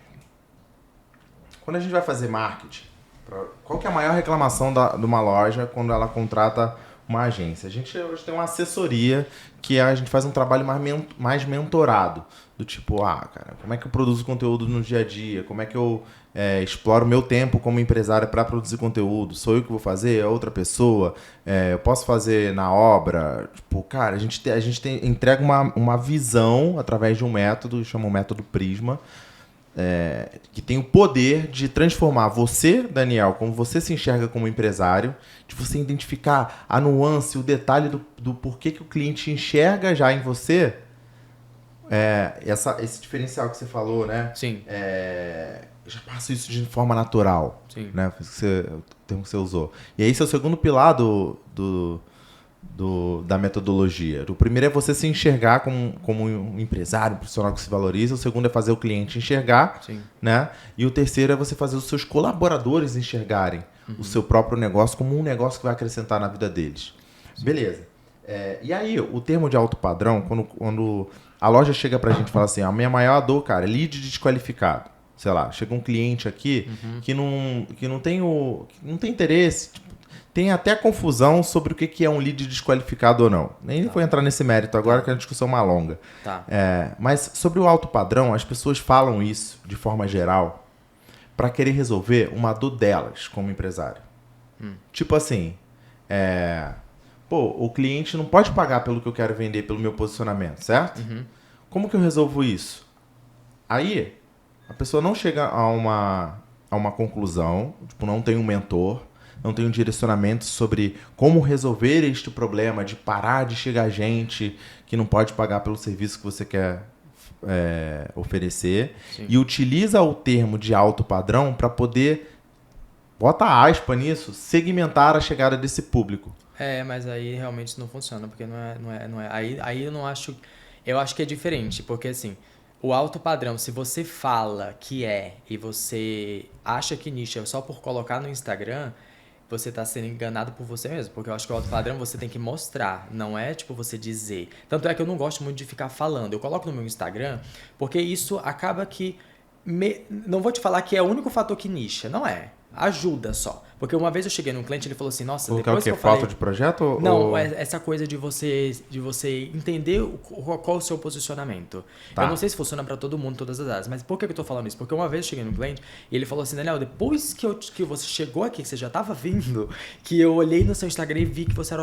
Quando a gente vai fazer marketing, qual que é a maior reclamação de uma loja quando ela contrata uma agência? A gente hoje tem uma assessoria que a gente faz um trabalho mais mentorado. Do tipo, cara, como é que eu produzo conteúdo no dia a dia? Como é que eu exploro o meu tempo como empresário para produzir conteúdo? Sou eu que vou fazer? É outra pessoa? Eu posso fazer na obra? Tipo, cara, a gente entrega uma visão através de um método, chama o método Prisma, que tem o poder de transformar você, Daniel, como você se enxerga como empresário, de você identificar a nuance, o detalhe do porquê que o cliente enxerga já em você esse diferencial que você falou, né? Sim. Eu já passo isso de forma natural. Sim. Né? O termo que você usou. E aí, esse é o segundo pilar da metodologia. O primeiro é você se enxergar como um empresário, um profissional que se valoriza. O segundo é fazer o cliente enxergar. Sim. Né? E o terceiro é você fazer os seus colaboradores enxergarem o seu próprio negócio como um negócio que vai acrescentar na vida deles. Sim. Beleza. E aí, o termo de alto padrão, quando a loja chega pra gente e fala assim, a minha maior dor, cara, é lead desqualificado. Sei lá, chega um cliente aqui que não tem interesse, tipo, tem até confusão sobre o que é um lead desqualificado ou não. Nem vou entrar nesse mérito agora, que é uma discussão mais longa. Tá. Mas sobre o alto padrão, as pessoas falam isso de forma geral para querer resolver uma dor delas como empresário. Tipo assim, o cliente não pode pagar pelo que eu quero vender, pelo meu posicionamento, certo? Como que eu resolvo isso? Aí, a pessoa não chega a uma conclusão, tipo, não tem um mentor, não tem um direcionamento sobre como resolver este problema de parar de chegar gente que não pode pagar pelo serviço que você quer oferecer. Sim. E utiliza o termo de alto padrão para poder, bota aspa nisso, segmentar a chegada desse público. Mas aí realmente não funciona, porque não é. Aí eu não acho... Eu acho que é diferente, porque assim, o alto padrão, se você fala que e você acha que nicho é só por colocar no Instagram, você está sendo enganado por você mesmo, porque eu acho que o alto padrão você tem que mostrar, não é tipo você dizer. Tanto é que eu não gosto muito de ficar falando. Eu coloco no meu Instagram, porque isso acaba que... Não vou te falar que é o único fator que nicha, não é. Ajuda só. Porque uma vez eu cheguei num cliente, ele falou assim, nossa, depois que eu falei... Falta de projeto? Não, essa coisa de você entender qual é o seu posicionamento. Tá. Eu não sei se funciona pra todo mundo, todas as áreas, mas por que eu tô falando isso? Porque uma vez eu cheguei num cliente e ele falou assim, Daniel, depois que você chegou aqui, que você já tava vindo, que eu olhei no seu Instagram e vi que você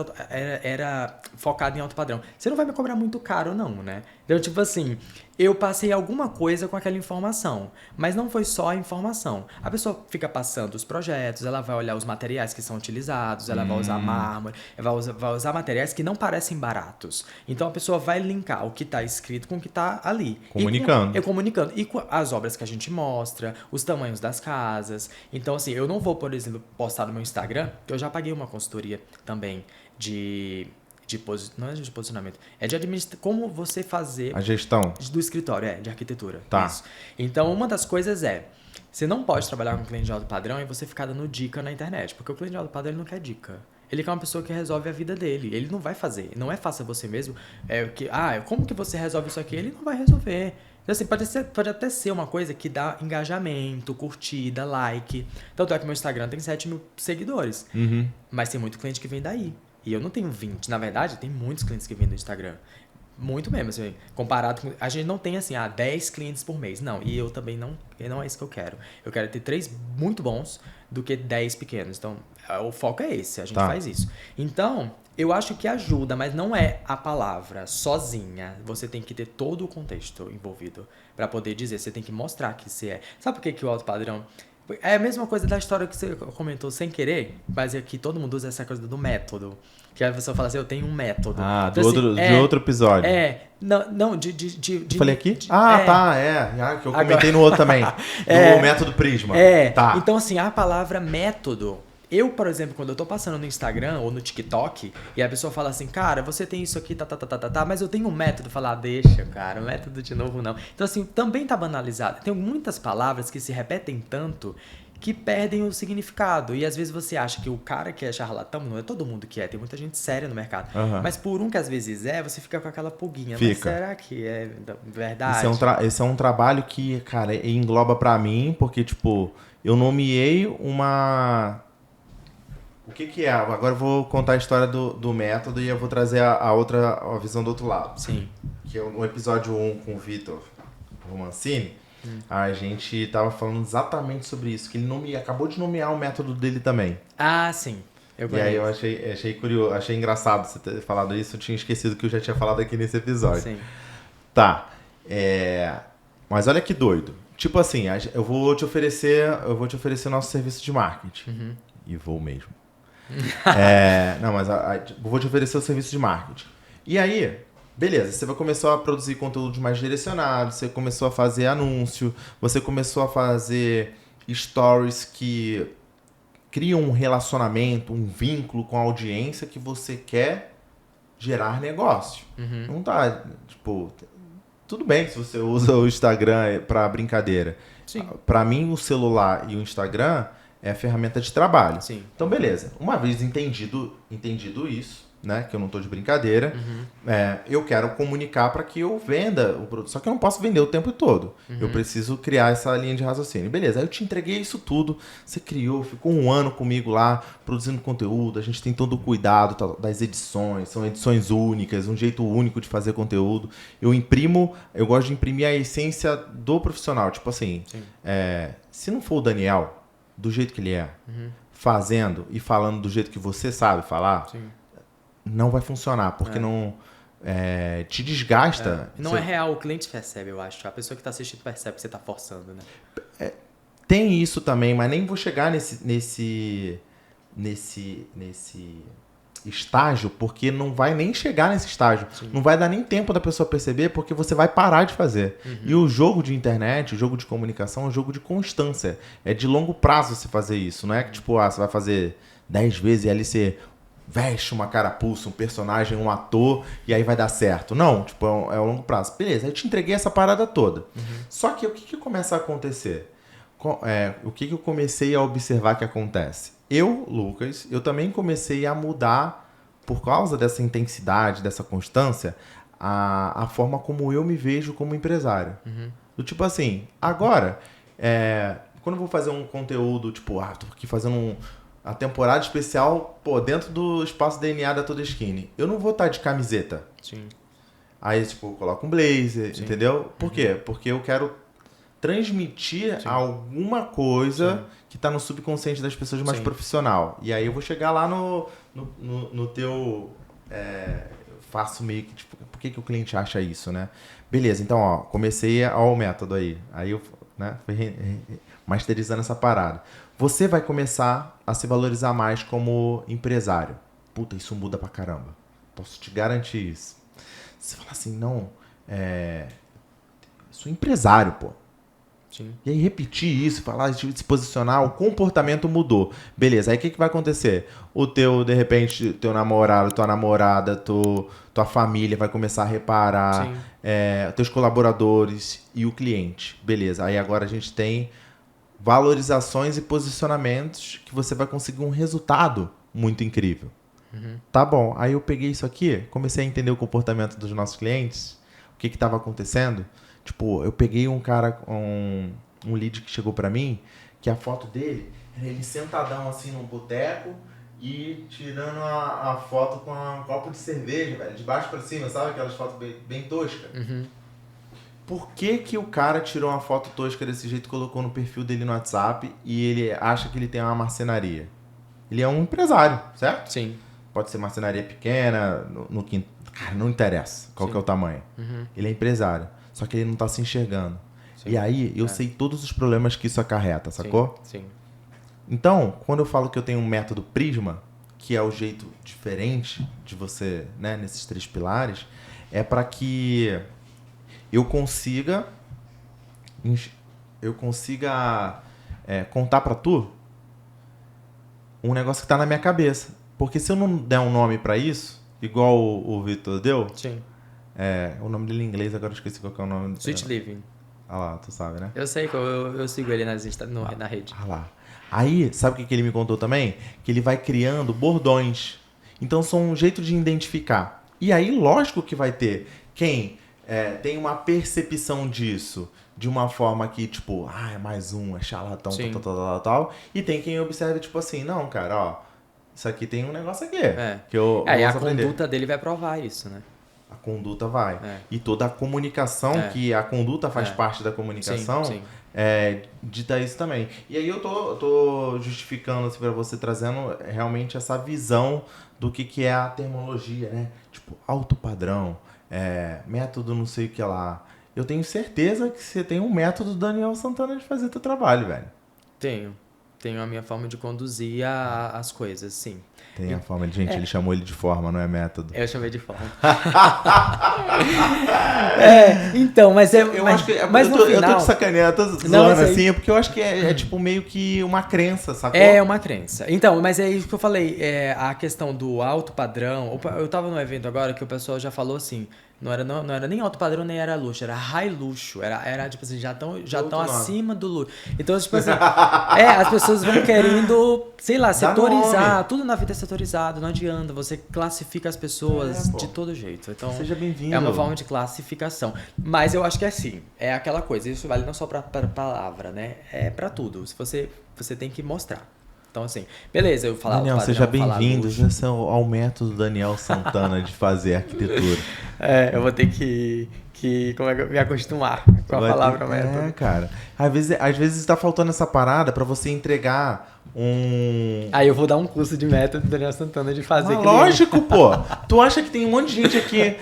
era focado em alto padrão. Você não vai me cobrar muito caro, não, né? Então, tipo assim... eu passei alguma coisa com aquela informação. Mas não foi só a informação. A pessoa fica passando os projetos, ela vai olhar os materiais que são utilizados, ela vai usar mármore, vai usar materiais que não parecem baratos. Então a pessoa vai linkar o que está escrito com o que está ali. Comunicando. Comunicando. E com as obras que a gente mostra, os tamanhos das casas. Então, assim, eu não vou, por exemplo, postar no meu Instagram, que eu já paguei uma consultoria também não é de posicionamento, é de administrar, como você fazer... A gestão. Do escritório, de arquitetura. Tá. Isso. Então, uma das coisas você não pode trabalhar com cliente de alto padrão e você ficar dando dica na internet, porque o cliente de alto padrão ele não quer dica. Ele quer uma pessoa que resolve a vida dele. Ele não vai fazer. Não é faça você mesmo. Como que você resolve isso aqui? Ele não vai resolver. Então, assim, pode até ser uma coisa que dá engajamento, curtida, like. Tanto é que meu Instagram tem 7 mil seguidores. Mas tem muito cliente que vem daí. E eu não tenho 20. Na verdade, tem muitos clientes que vêm do Instagram. Muito mesmo, assim, comparado com... A gente não tem, assim, 10 clientes por mês. Não, e eu também não é isso que eu quero. Eu quero ter 3 muito bons do que 10 pequenos. Então, o foco é esse, a gente faz isso. Então, eu acho que ajuda, mas não é a palavra sozinha. Você tem que ter todo o contexto envolvido para poder dizer. Você tem que mostrar que você é. Sabe por que o alto padrão... É a mesma coisa da história que você comentou sem querer, mas é que todo mundo usa essa coisa do método. Que a pessoa fala assim, eu tenho um método. Então, de outro episódio. Falei aqui? Que eu comentei no outro também. Do método Prisma. Tá. Então, assim, a palavra método... Eu, por exemplo, quando eu tô passando no Instagram ou no TikTok e a pessoa fala assim, cara, você tem isso aqui, mas eu tenho um método. Falar, deixa, cara, método de novo não. Então, assim, também tá banalizado. Tem muitas palavras que se repetem tanto que perdem o significado. E às vezes você acha que o cara que é charlatão, não é todo mundo que é, tem muita gente séria no mercado. Mas por um que às vezes você fica com aquela pulguinha. Mas será que é verdade? Esse é um trabalho que, cara, engloba pra mim, porque, tipo, eu nomeei uma... O que é? Agora eu vou contar a história do método e eu vou trazer a visão do outro lado. Sim. Que é no episódio 1 com o Vitor Romancini, a gente tava falando exatamente sobre isso, que ele acabou de nomear o método dele também. Ah, sim. E aí eu achei curioso, achei engraçado você ter falado isso, eu tinha esquecido que eu já tinha falado aqui nesse episódio. Sim. Tá. Mas olha que doido. Tipo assim, eu vou te oferecer nosso serviço de marketing. E vou mesmo. Eu vou te oferecer o serviço de marketing. E aí, beleza, você começou a produzir conteúdos mais direcionados, você começou a fazer anúncio, você começou a fazer stories que criam um relacionamento, um vínculo com a audiência que você quer gerar negócio. Não tá, tipo... Tudo bem se você usa o Instagram pra brincadeira. Sim. Pra mim, o celular e o Instagram é a ferramenta de trabalho. Sim. Então, beleza. Uma vez entendido isso, né? Que eu não tô de brincadeira, eu quero comunicar para que eu venda o produto. Só que eu não posso vender o tempo todo. Eu preciso criar essa linha de raciocínio. Beleza, aí eu te entreguei isso tudo. Você criou, ficou 1 ano comigo lá, produzindo conteúdo. A gente tem todo o cuidado das edições. São edições únicas, um jeito único de fazer conteúdo. Eu gosto de imprimir a essência do profissional. Tipo assim, se não for o Daniel, do jeito que ele é, fazendo e falando do jeito que você sabe falar, não vai funcionar, porque não te desgasta. Não é real, o cliente percebe, eu acho. A pessoa que está assistindo percebe que você está forçando, né? Tem isso também, mas nem vou chegar nesse estágio, porque não vai nem chegar nesse estágio. Não vai dar nem tempo da pessoa perceber, porque você vai parar de fazer. E o jogo de internet, o jogo de comunicação é um jogo de constância. É de longo prazo você fazer isso. Não é que tipo, você vai fazer 10 vezes e ali você veste uma carapuça, um personagem, um ator, e aí vai dar certo. Não, tipo, é um longo prazo. Beleza, eu te entreguei essa parada toda. Só que o que começa a acontecer? O que eu comecei a observar que acontece? Lucas, eu também comecei a mudar, por causa dessa intensidade, dessa constância, a forma como eu me vejo como empresário. Do tipo assim, agora, quando eu vou fazer um conteúdo, tipo, tô aqui fazendo a temporada especial, dentro do espaço DNA da Toda Skinny, eu não vou estar de camiseta. Sim. Aí, tipo, eu coloco um blazer, entendeu? Por quê? Porque eu quero transmitir alguma coisa que está no subconsciente das pessoas mais profissional. E aí eu vou chegar lá no teu faço meio que, tipo, por que o cliente acha isso, né? Beleza, então, ó, comecei o método aí. Aí eu, né, fui masterizando essa parada. Você vai começar a se valorizar mais como empresário. Puta, isso muda pra caramba. Posso te garantir isso. Você fala assim, não, sou empresário, pô. Sim. E aí repetir isso, falar, se posicionar, o comportamento mudou. Beleza, aí o que vai acontecer? De repente, teu namorado, tua namorada, tua família vai começar a reparar, teus colaboradores e o cliente. Beleza, aí agora a gente tem valorizações e posicionamentos que você vai conseguir um resultado muito incrível. Uhum. Tá bom, aí eu peguei isso aqui, comecei a entender o comportamento dos nossos clientes, o que estava acontecendo. Tipo, eu peguei um cara, um lead que chegou pra mim, que a foto dele era ele sentadão assim num boteco e tirando a foto com um copo de cerveja, velho, de baixo pra cima, sabe? Aquelas fotos bem toscas. Uhum. Por que o cara tirou uma foto tosca desse jeito e colocou no perfil dele no WhatsApp e ele acha que ele tem uma marcenaria? Ele é um empresário, certo? Sim. Pode ser marcenaria pequena, no quinto. Cara, não interessa qual que é o tamanho. Uhum. Ele é empresário. Só que ele não tá se enxergando. Sim. E aí, eu sei todos os problemas que isso acarreta, sacou? Sim. Então, quando eu falo que eu tenho um método Prisma, que é o jeito diferente de você, né, nesses 3 pilares, é para que eu consiga contar para tu um negócio que tá na minha cabeça. Porque se eu não der um nome para isso, igual o Vitor deu... Sim. O nome dele em inglês, agora eu esqueci qual que é o nome. Sweet Living. Ah lá, tu sabe, né? Eu sei, eu sigo ele na rede. Ah lá. Aí, sabe o que ele me contou também? Que ele vai criando bordões. Então, são um jeito de identificar. E aí, lógico que vai ter quem tem uma percepção disso de uma forma que, tipo, é mais um, é charlatão, tal. E tem quem observe, tipo assim, não, cara, ó, isso aqui tem um negócio aqui. Que eu e a conduta dele vai provar isso, né? A conduta vai. E toda a comunicação, que a conduta faz parte da comunicação, sim. Dita isso também. E aí eu tô justificando assim, pra você, trazendo realmente essa visão do que é a termologia, né? Tipo, alto padrão, método não sei o que lá. Eu tenho certeza que você tem um método Daniel Santana de fazer teu trabalho, velho. Tenho a minha forma de conduzir as coisas, sim. Tem a forma de... Gente, ele chamou ele de forma, não é método. Eu chamei de forma. Então, mas eu acho que... Mas eu tô de sacanear, tô zoando assim, porque eu acho que é tipo meio que uma crença, sacou? É uma crença. Então, mas é isso que eu falei, a questão do alto padrão... Eu tava num evento agora que o pessoal já falou assim... Não era nem alto padrão, nem era luxo, era high luxo. Era tipo assim, já estão acima do luxo. Então, tipo assim, as pessoas vão querendo, sei lá, setorizar. Tudo na vida é setorizado, não adianta. Você classifica as pessoas de todo jeito. Então, seja bem-vindo. É uma forma de classificação. Mas eu acho que é assim, é aquela coisa, isso vale não só pra palavra, né? É pra tudo. Se você tem que mostrar. Então, assim, beleza, eu falar Daniel, seja bem-vindo ao método Daniel Santana de fazer arquitetura. Eu vou ter que me acostumar com a palavra método. Cara. Às vezes tá faltando essa parada pra você entregar Aí eu vou dar um curso de método do Daniel Santana de fazer. Lógico, pô. Tu acha que tem um monte de gente aqui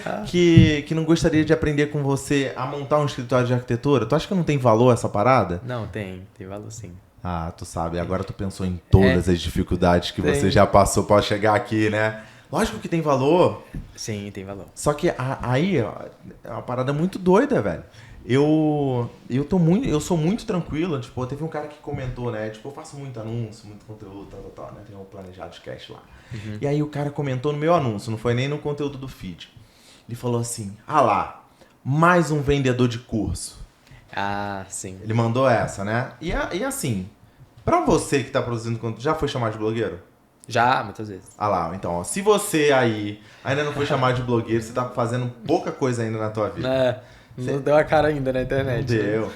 que não gostaria de aprender com você a montar um escritório de arquitetura? Tu acha que não tem valor essa parada? Não, tem valor sim. Tu sabe, agora tu pensou em todas as dificuldades que você já passou pra chegar aqui, né? Lógico que tem valor. Sim, tem valor. Só que aí é uma parada muito doida, velho. Eu sou muito tranquilo, tipo, teve um cara que comentou, né? Tipo, eu faço muito anúncio, muito conteúdo, tal, né? Tem um Planejados Cast lá. Uhum. E aí o cara comentou no meu anúncio, não foi nem no conteúdo do feed. Ele falou assim, lá, mais um vendedor de curso. Sim. Ele mandou essa, né? E assim, pra você que tá produzindo conteúdo, já foi chamado de blogueiro? Já, muitas vezes. Lá, então, ó, se você aí ainda não foi chamado de blogueiro, você tá fazendo pouca coisa ainda na tua vida. Não deu a cara ainda na internet. Não deu.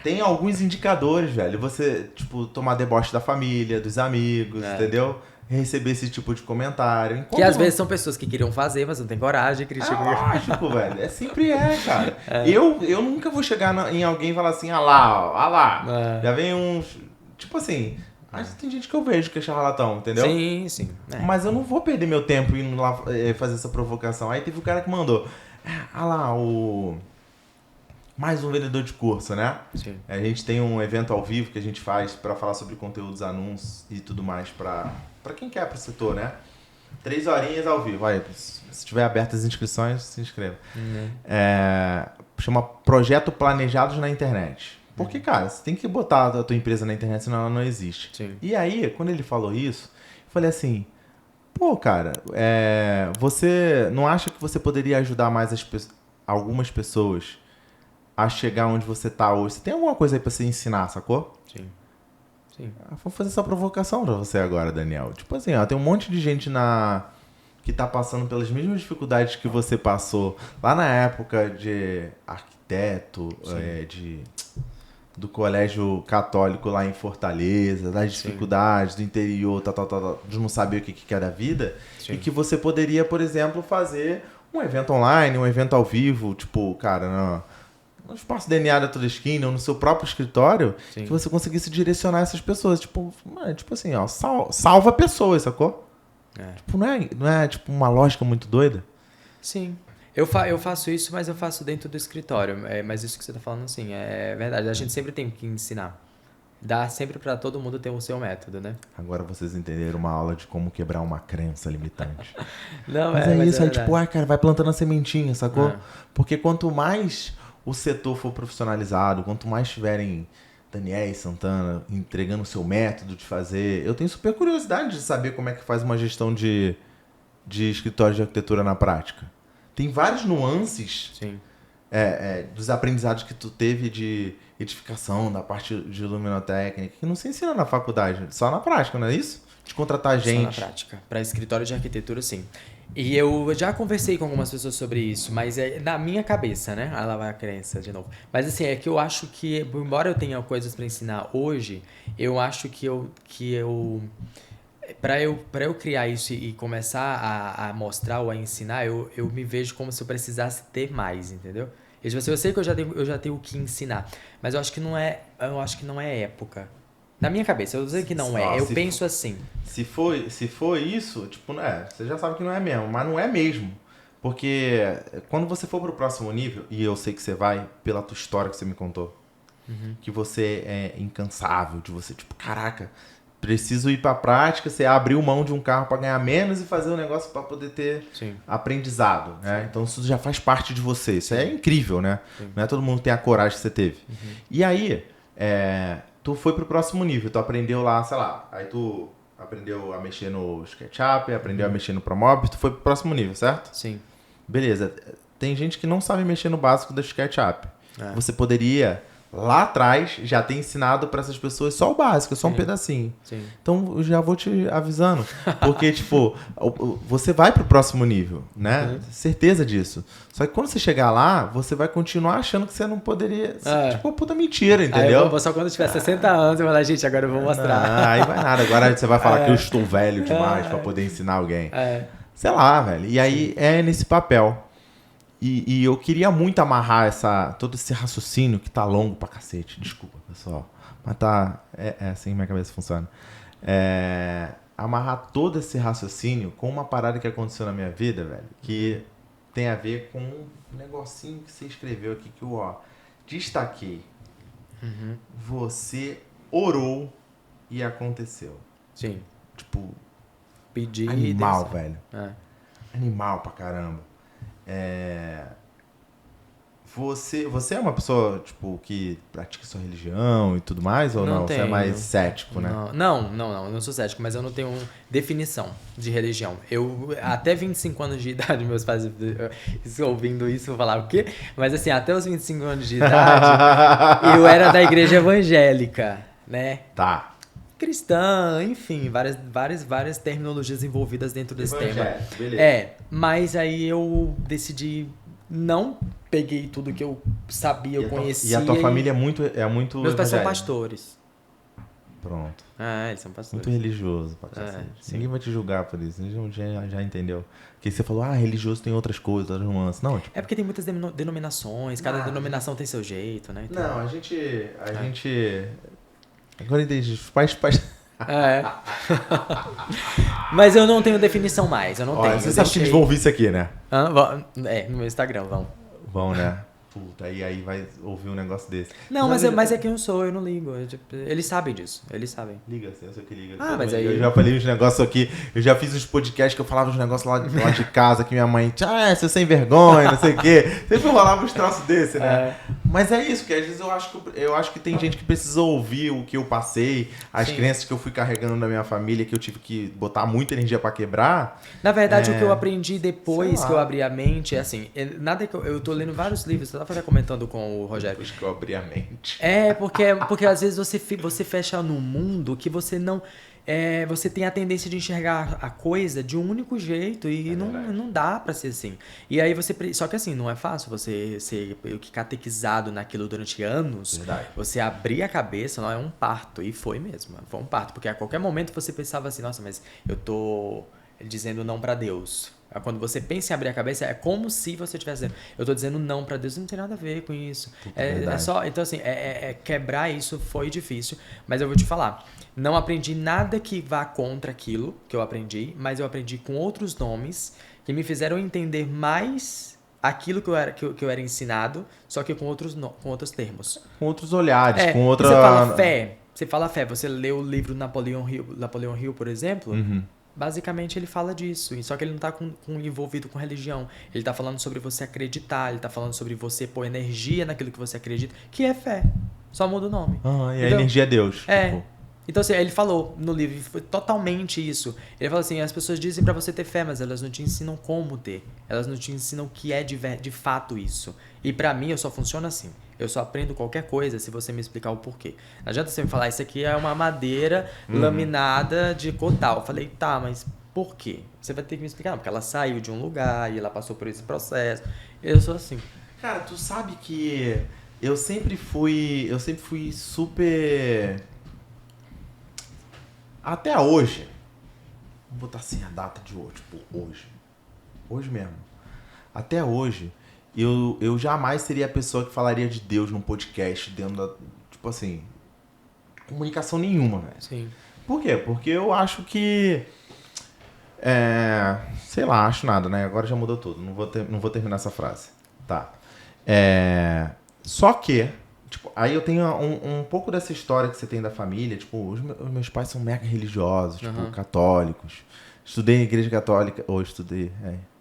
Tem alguns indicadores, velho. Você, tipo, tomar deboche da família, dos amigos, entendeu? Receber esse tipo de comentário. Que às vezes são pessoas que queriam fazer, mas não tem coragem, criticam. Lógico, velho. Sempre cara. Eu nunca vou chegar em alguém e falar assim, lá. Já vem uns... Tipo assim, Mas tem gente que eu vejo que é charlatão, entendeu? Sim, sim. Mas eu não vou perder meu tempo indo lá fazer essa provocação. Aí teve o cara que mandou. Ah lá, mais um vendedor de curso, né? Sim. A gente tem um evento ao vivo que a gente faz pra falar sobre conteúdos, anúncios e tudo mais pra quem quer pro setor, né? 3 horinhas ao vivo. Aí, se tiver abertas as inscrições, se inscreva. Chama Projeto Planejados na Internet. Porque, cara, você tem que botar a tua empresa na internet, senão ela não existe. Sim. E aí, quando ele falou isso, eu falei assim, pô, cara, você não acha que você poderia ajudar mais algumas pessoas a chegar onde você tá hoje? Você tem alguma coisa aí pra você ensinar, sacou? Sim. Sim. Vou fazer essa provocação pra você agora, Daniel. Tipo assim, ó, tem um monte de gente que tá passando pelas mesmas dificuldades que você passou lá na época de arquiteto, do colégio católico lá em Fortaleza, das dificuldades do interior, de não saber o que era a vida. Sim. E que você poderia, por exemplo, fazer um evento online, um evento ao vivo, tipo, cara, no espaço DNA da Toda Esquina, ou no seu próprio escritório, que você conseguisse direcionar essas pessoas. Tipo assim, ó, salva pessoas, sacou? Tipo, não é tipo uma lógica muito doida? Sim. Eu faço isso, mas eu faço dentro do escritório. Mas isso que você tá falando, assim, é verdade. A gente sempre tem que ensinar. Dá sempre pra todo mundo ter o seu método, né? Agora vocês entenderam uma aula de como quebrar uma crença limitante. Não, mas isso, aí tipo, cara, vai plantando a sementinha, sacou? Porque quanto mais o setor for profissionalizado, quanto mais tiverem Daniel e Santana entregando o seu método de fazer, eu tenho super curiosidade de saber como é que faz uma gestão de escritório de arquitetura na prática. Tem várias nuances dos aprendizados que tu teve de edificação, da parte de luminotécnica, que não se ensina na faculdade, só na prática, não é isso? De contratar gente. Só na prática. Para escritório de arquitetura, sim. E eu já conversei com algumas pessoas sobre isso, mas é na minha cabeça, né? Aí lá vai a crença de novo. Mas assim, é que eu acho que, embora eu tenha coisas para ensinar hoje, eu acho para eu criar isso e começar a mostrar ou a ensinar, eu me vejo como se eu precisasse ter mais, entendeu? Eu sei que eu já tenho o que ensinar, mas eu acho que não é época. Na minha cabeça, eu sei que não é. Eu penso assim. Se for isso, tipo, você já sabe que não é mesmo, mas não é mesmo. Porque quando você for pro próximo nível, e eu sei que você vai, pela tua história que você me contou, que você é incansável, de você, tipo, caraca, preciso ir pra prática, você abriu mão de um carro pra ganhar menos e fazer um negócio pra poder ter aprendizado, né? Então isso já faz parte de você. Isso é incrível, né? Não é todo mundo que tem a coragem que você teve. E aí, tu foi pro próximo nível, tu aprendeu lá, sei lá, aí tu aprendeu a mexer no SketchUp, aprendeu a mexer no Promob, tu foi pro próximo nível, certo? Sim. Beleza. Tem gente que não sabe mexer no básico do SketchUp. Você poderia, lá atrás, já ter ensinado para essas pessoas só o básico, só um pedacinho. Sim. Então, eu já vou te avisando. Porque, tipo, você vai pro próximo nível, né? Certeza disso. Só que quando você chegar lá, você vai continuar achando que você não poderia... Tipo, puta mentira, entendeu? Aí eu vou só quando eu tiver 60 anos, eu vou falar, gente, agora eu vou mostrar. Aí vai nada. Agora você vai falar que eu estou velho demais para poder ensinar alguém. Sei lá, velho. E aí é nesse papel. E eu queria muito amarrar todo esse raciocínio que tá longo pra cacete. Desculpa, pessoal. Mas tá... É assim que minha cabeça funciona. Amarrar todo esse raciocínio com uma parada que aconteceu na minha vida, velho. Que tem a ver com um negocinho que você escreveu aqui que eu, destaquei. Você orou e aconteceu. Sim. Tipo... Pedir animal, velho. Animal pra caramba. Você é uma pessoa, tipo, que pratica sua religião e tudo mais, ou não? Você é mais cético, né? Não, eu não sou cético, mas eu não tenho definição de religião. Eu, até 25 anos de idade, meus pais ouvindo isso, vou falar o quê? Mas assim, até os 25 anos de idade, eu era da igreja evangélica, né? Tá. Cristã, enfim, várias terminologias envolvidas dentro desse tema. Beleza. Mas aí eu decidi, não peguei tudo que eu sabia, eu conhecia. E a tua família é muito meus pais são pastores. Pronto. Eles são pastores. Muito religioso, pra cacete. Ninguém vai te julgar por isso, já entendeu. Porque você falou, religioso tem outras coisas, outras nuances. Não, tipo... É porque tem muitas denominações, cada denominação tem seu jeito, né? Então... Não, a gente... Agora entendi. Os pais É. Mas eu não tenho definição mais, eu não tenho. Você sabe que eles vão ouvir isso aqui, né? No meu Instagram, vão. Vão, né? Puta, aí vai ouvir um negócio desse. Não, mas é quem eu sou, eu não ligo. Eles sabem disso, eles sabem. Liga, eu sei que liga. Mas aí... Eu já falei uns negócios aqui, eu já fiz uns podcasts que eu falava uns negócios lá de casa, que minha mãe, você sem vergonha, não sei o quê. Sempre rolava uns troços desse, né? Mas é isso, que às vezes eu acho que tem gente que precisa ouvir o que eu passei, as crenças que eu fui carregando na minha família, que eu tive que botar muita energia pra quebrar. Na verdade, o que eu aprendi depois que eu abri a mente é assim, nada que eu tô lendo vários livros, eu tava até comentando com o Rogério. Depois que eu abri a mente. Porque às vezes você fecha num mundo que você não... você tem a tendência de enxergar a coisa de um único jeito e não dá pra ser assim. E aí só que assim, não é fácil você ser catequizado naquilo durante anos. Verdade. Você abrir a cabeça, não é um parto. E foi mesmo, foi um parto. Porque a qualquer momento você pensava assim, nossa, mas eu tô dizendo não pra Deus. Quando você pensa em abrir a cabeça, é como se você estivesse dizendo, eu tô dizendo não pra Deus, não tem nada a ver com isso. Então assim, quebrar isso foi difícil, mas eu vou te falar, não aprendi nada que vá contra aquilo que eu aprendi, mas eu aprendi com outros nomes que me fizeram entender mais aquilo que eu era ensinado, só que com outros termos. Com outros olhares, com outra... Você fala fé, você lê o livro Napoleon Hill, por exemplo... Uhum. Basicamente ele fala disso, só que ele não está envolvido com religião. Ele está falando sobre você acreditar, ele está falando sobre você pôr energia naquilo que você acredita, que é fé. Só muda o nome. E a energia é Deus. Tipo... Então, assim, ele falou no livro, foi totalmente isso. Ele falou assim, as pessoas dizem pra você ter fé, mas elas não te ensinam como ter. Elas não te ensinam o que é de fato isso. E pra mim, eu só funciono assim. Eu só aprendo qualquer coisa se você me explicar o porquê. Não adianta você me falar, isso aqui é uma madeira laminada de cotal. Eu falei, tá, mas por quê? Você vai ter que me explicar. Não, porque ela saiu de um lugar e ela passou por esse processo. Eu sou assim. Cara, tu sabe que eu sempre fui super... Até hoje, vou botar assim a data de hoje, hoje mesmo, até hoje, eu jamais seria a pessoa que falaria de Deus num podcast dentro da, tipo assim, comunicação nenhuma, velho. Sim. Por quê? Porque eu acho que, sei lá, acho nada, né? Agora já mudou tudo, não vou terminar essa frase, tá? Só que... Tipo, aí eu tenho um pouco dessa história que você tem da família. Tipo, os meus pais são mega religiosos, tipo, católicos. Estudei em igreja católica,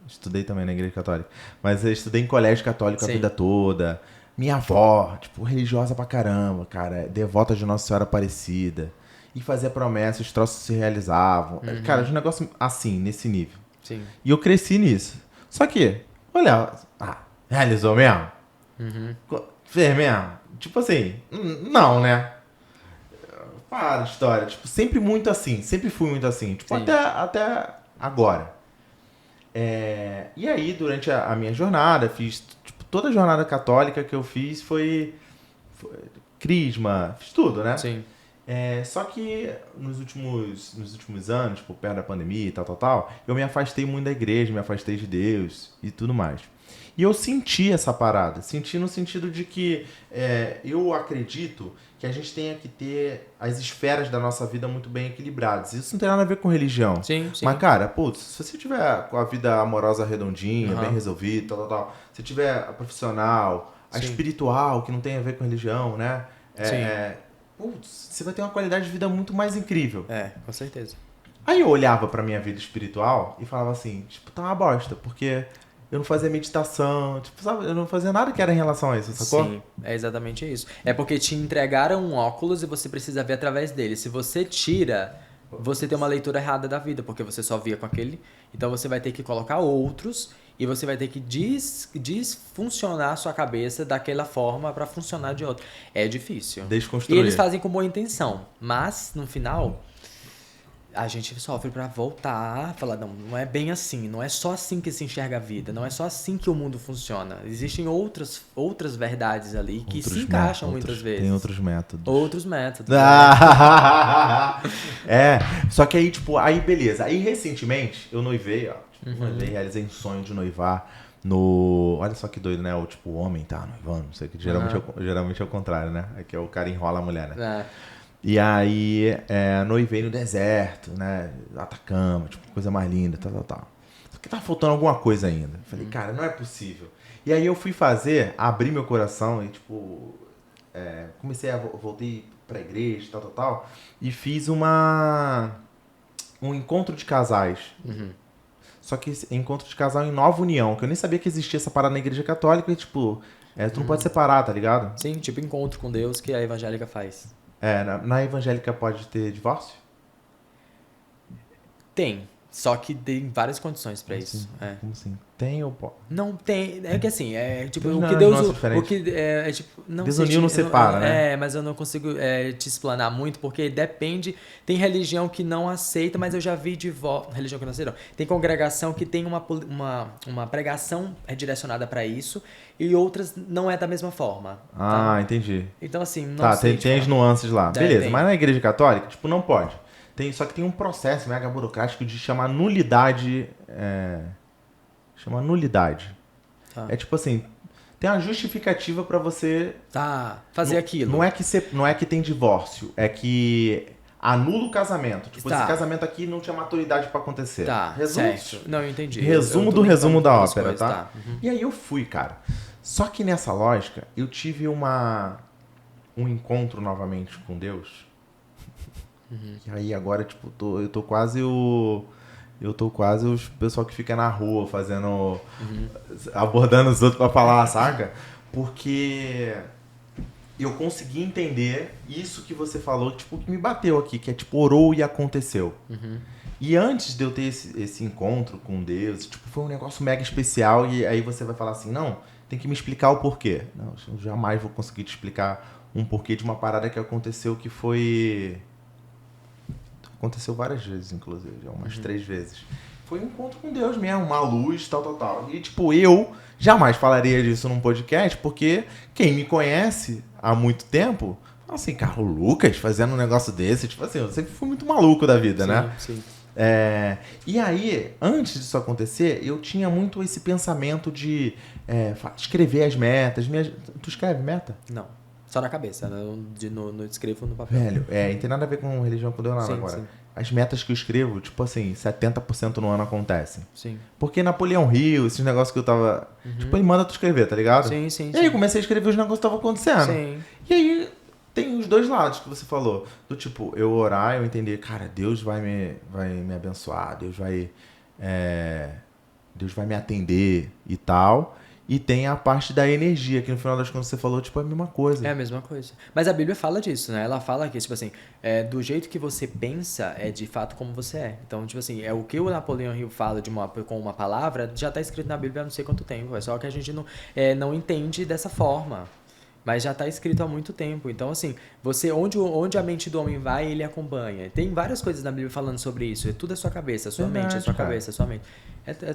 estudei também na igreja católica. Mas eu estudei em colégio católico a vida toda. Minha avó, tipo, religiosa pra caramba, cara. Devota de Nossa Senhora Aparecida. E fazia promessas, os troços se realizavam. Cara, um negócio assim, nesse nível. Sim. E eu cresci nisso. Só que, olha, realizou mesmo? Fez mesmo? Tipo assim, não, né? Para de história. Tipo, sempre muito assim. Sempre fui muito assim. Tipo, até agora. E aí, durante a minha jornada, fiz... Tipo, toda a jornada católica que eu fiz foi crisma. Fiz tudo, né? Sim. Só que nos últimos anos, tipo, perto da pandemia e tal, eu me afastei muito da igreja, me afastei de Deus e tudo mais. E eu senti essa parada. Senti no sentido de que eu acredito que a gente tenha que ter as esferas da nossa vida muito bem equilibradas. Isso não tem nada a ver com religião. Sim. Mas, cara, putz, se você tiver com a vida amorosa redondinha, bem resolvida, tal, se tiver a profissional, a espiritual, que não tem a ver com religião, né? Putz, você vai ter uma qualidade de vida muito mais incrível. Com certeza. Aí eu olhava pra minha vida espiritual e falava assim, tipo, tá uma bosta, porque... Eu não fazia meditação, tipo, sabe? Eu não fazia nada que era em relação a isso, sacou? Sim, é exatamente isso. É porque te entregaram um óculos e você precisa ver através dele. Se você tira, você tem uma leitura errada da vida, porque você só via com aquele. Então você vai ter que colocar outros e você vai ter que desfuncionar a sua cabeça daquela forma para funcionar de outra. É difícil. Desconstruir. E eles fazem com boa intenção, mas no final... A gente sofre pra voltar, falar, não é bem assim, não é só assim que se enxerga a vida, não é só assim que o mundo funciona. Existem outras verdades ali que se encaixam muitas vezes. Tem outros métodos. Outros métodos. Só que aí, tipo, aí beleza. Aí recentemente eu noivei, ó. Tipo, realizei um sonho de noivar no... Olha só que doido, né? O homem tá noivando, não sei o que. Geralmente é o contrário, né? É que o cara enrola a mulher, né? E aí, noivei no deserto, né? Atacama, tipo, coisa mais linda, tal. Só que tava faltando alguma coisa ainda. Falei, cara, não é possível. E aí eu fui abri meu coração e, tipo, voltei pra igreja, tal. E fiz um encontro de casais. Só que esse encontro de casal em Nova União, que eu nem sabia que existia essa parada na igreja católica e, tipo, tu não pode separar, tá ligado? Sim, tipo encontro com Deus que a evangélica faz. Na evangélica pode ter divórcio? Tem. Só que tem várias condições pra Como isso. assim? Como assim? Tem ou pode? Não tem. É que assim, tipo, Deus o não que é Deus. nossa diferente. O que é tipo. Não Deus sei uniu, não separa, né? mas eu não consigo te explanar muito, porque depende. Tem religião que não aceita, mas eu já vi de volta. Religião que não aceita, não. Tem congregação que tem uma pregação direcionada pra isso, e outras não é da mesma forma. Ah, tá? entendi. Então, assim, não Tá, sei. tem as nuances lá. Beleza, tem. mas na igreja católica, tipo, não pode. Só que tem um processo mega burocrático de chamar nulidade. Chama nulidade. Tá. É tipo assim, tem uma justificativa pra você. Tá, fazer aquilo. Não é que tem divórcio, é que anula o casamento. Tipo, esse casamento aqui não tinha maturidade pra acontecer. Tá, certo. Não, eu entendi. Resumo eu do resumo da ópera, coisas, tá? E aí eu fui, cara. Só que nessa lógica, eu tive um encontro novamente com Deus. E aí agora, tipo, eu tô quase o pessoal que fica na rua fazendo. Abordando os outros pra falar, saca? Porque eu consegui entender isso que você falou, tipo, que me bateu aqui, que é tipo, orou e aconteceu. E antes de eu ter esse encontro com Deus, tipo, foi um negócio mega especial, e aí você vai falar assim, não, tem que me explicar o porquê. Não, eu jamais vou conseguir te explicar um porquê de uma parada que aconteceu que foi... Aconteceu várias vezes, inclusive, umas 3 vezes. Foi um encontro com Deus mesmo, uma luz, tal. E, tipo, eu jamais falaria disso num podcast, porque quem me conhece há muito tempo, fala assim, cara, o Lucas fazendo um negócio desse, tipo assim, eu sempre fui muito maluco da vida, né? Sim. E aí, antes disso acontecer, eu tinha muito esse pensamento de escrever as metas. Tu escreve meta? Não. Só na cabeça, não escrevo no papel. Velho, não tem nada a ver com religião com Deus nada agora. Sim. As metas que eu escrevo, tipo assim, 70% no ano acontecem. Sim. Porque Napoleão Hill, esses negócios que eu tava... Tipo, ele manda tu escrever, tá ligado? Sim. E aí eu comecei a escrever os negócios que estavam acontecendo. Sim. E aí tem os dois lados que você falou. Do tipo, eu orar, eu entender, cara, Deus vai me abençoar, Deus vai me atender e tal. E tem a parte da energia, que no final das contas você falou, tipo, é a mesma coisa. É a mesma coisa. Mas a Bíblia fala disso, né? Ela fala que, tipo assim, do jeito que você pensa, é de fato como você é. Então, tipo assim, o que o Napoleão Hill fala com uma palavra, já tá escrito na Bíblia há não sei quanto tempo. É só que a gente não entende dessa forma. Mas já está escrito há muito tempo. Então, assim, onde a mente do homem vai, ele acompanha. Tem várias coisas na Bíblia falando sobre isso. Tudo é sua cabeça, sua mente, é sua cabeça, sua mente.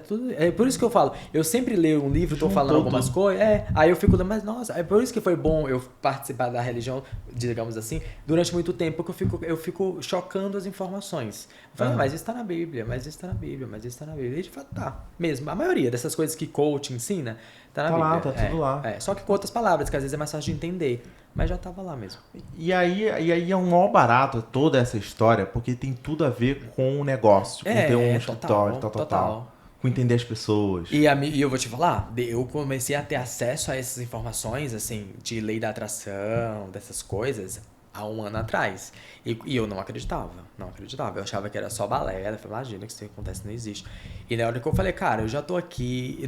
Tudo. É por isso que eu falo. Eu sempre leio um livro, estou falando algumas coisas. Aí eu fico, mas nossa, é por isso que foi bom eu participar da religião, digamos assim, durante muito tempo, porque eu fico chocando as informações. Eu falo, mas isso está na Bíblia, mas isso está na Bíblia, mas isso está na Bíblia. E de fato tá. Mesmo. A maioria dessas coisas que coach ensina, tá na Bíblia. Lá, tá tudo lá. Só que com outras palavras, que às vezes é mais fácil de entender. Mas já tava lá mesmo. E aí é um maior barato toda essa história, porque tem tudo a ver com o negócio, com ter um escritório, tal. Com entender as pessoas. E eu vou te falar, eu comecei a ter acesso a essas informações, assim, de lei da atração, dessas coisas, há 1 ano atrás. E eu não acreditava. Eu achava que era só balela. Eu falei, imagina que isso acontece, não existe. E na hora que eu falei, cara, eu já tô aqui,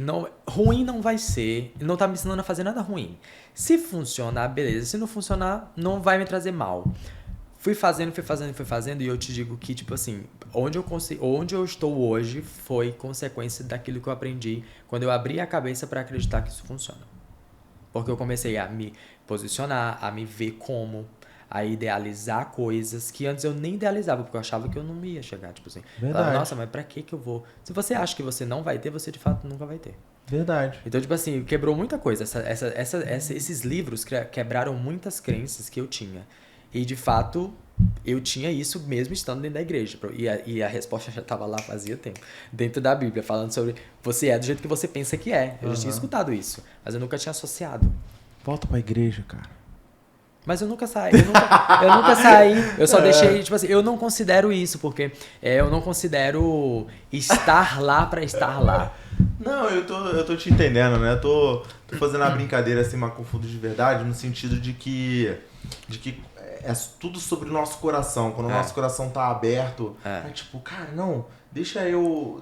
ruim não vai ser, não tá me ensinando a fazer nada ruim. Se funcionar, beleza. Se não funcionar, não vai me trazer mal. Fui fazendo e eu te digo que, tipo assim, onde eu estou hoje foi consequência daquilo que eu aprendi quando eu abri a cabeça para acreditar que isso funciona. Porque eu comecei a me posicionar, a me ver como, a idealizar coisas que antes eu nem idealizava, porque eu achava que eu não ia chegar, tipo assim. Falava, nossa, mas pra que eu vou? Se você acha que você não vai ter, você de fato nunca vai ter. Verdade. Então, tipo assim, quebrou muita coisa. Esses livros quebraram muitas crenças que eu tinha. E, de fato, eu tinha isso mesmo estando dentro da igreja. E a resposta já estava lá fazia tempo. Dentro da Bíblia, falando sobre você é do jeito que você pensa que é. Eu já tinha escutado isso, mas eu nunca tinha associado. Volta pra igreja, cara. Mas eu nunca saí, eu nunca saí, eu só deixei, tipo assim, eu não considero isso, porque eu não considero estar lá pra estar lá. Não, eu tô te entendendo, né? Eu tô fazendo uma brincadeira assim, mas com fundo de verdade, no sentido de que é tudo sobre o nosso coração. Quando o nosso coração tá aberto, é tipo, cara, não, deixa eu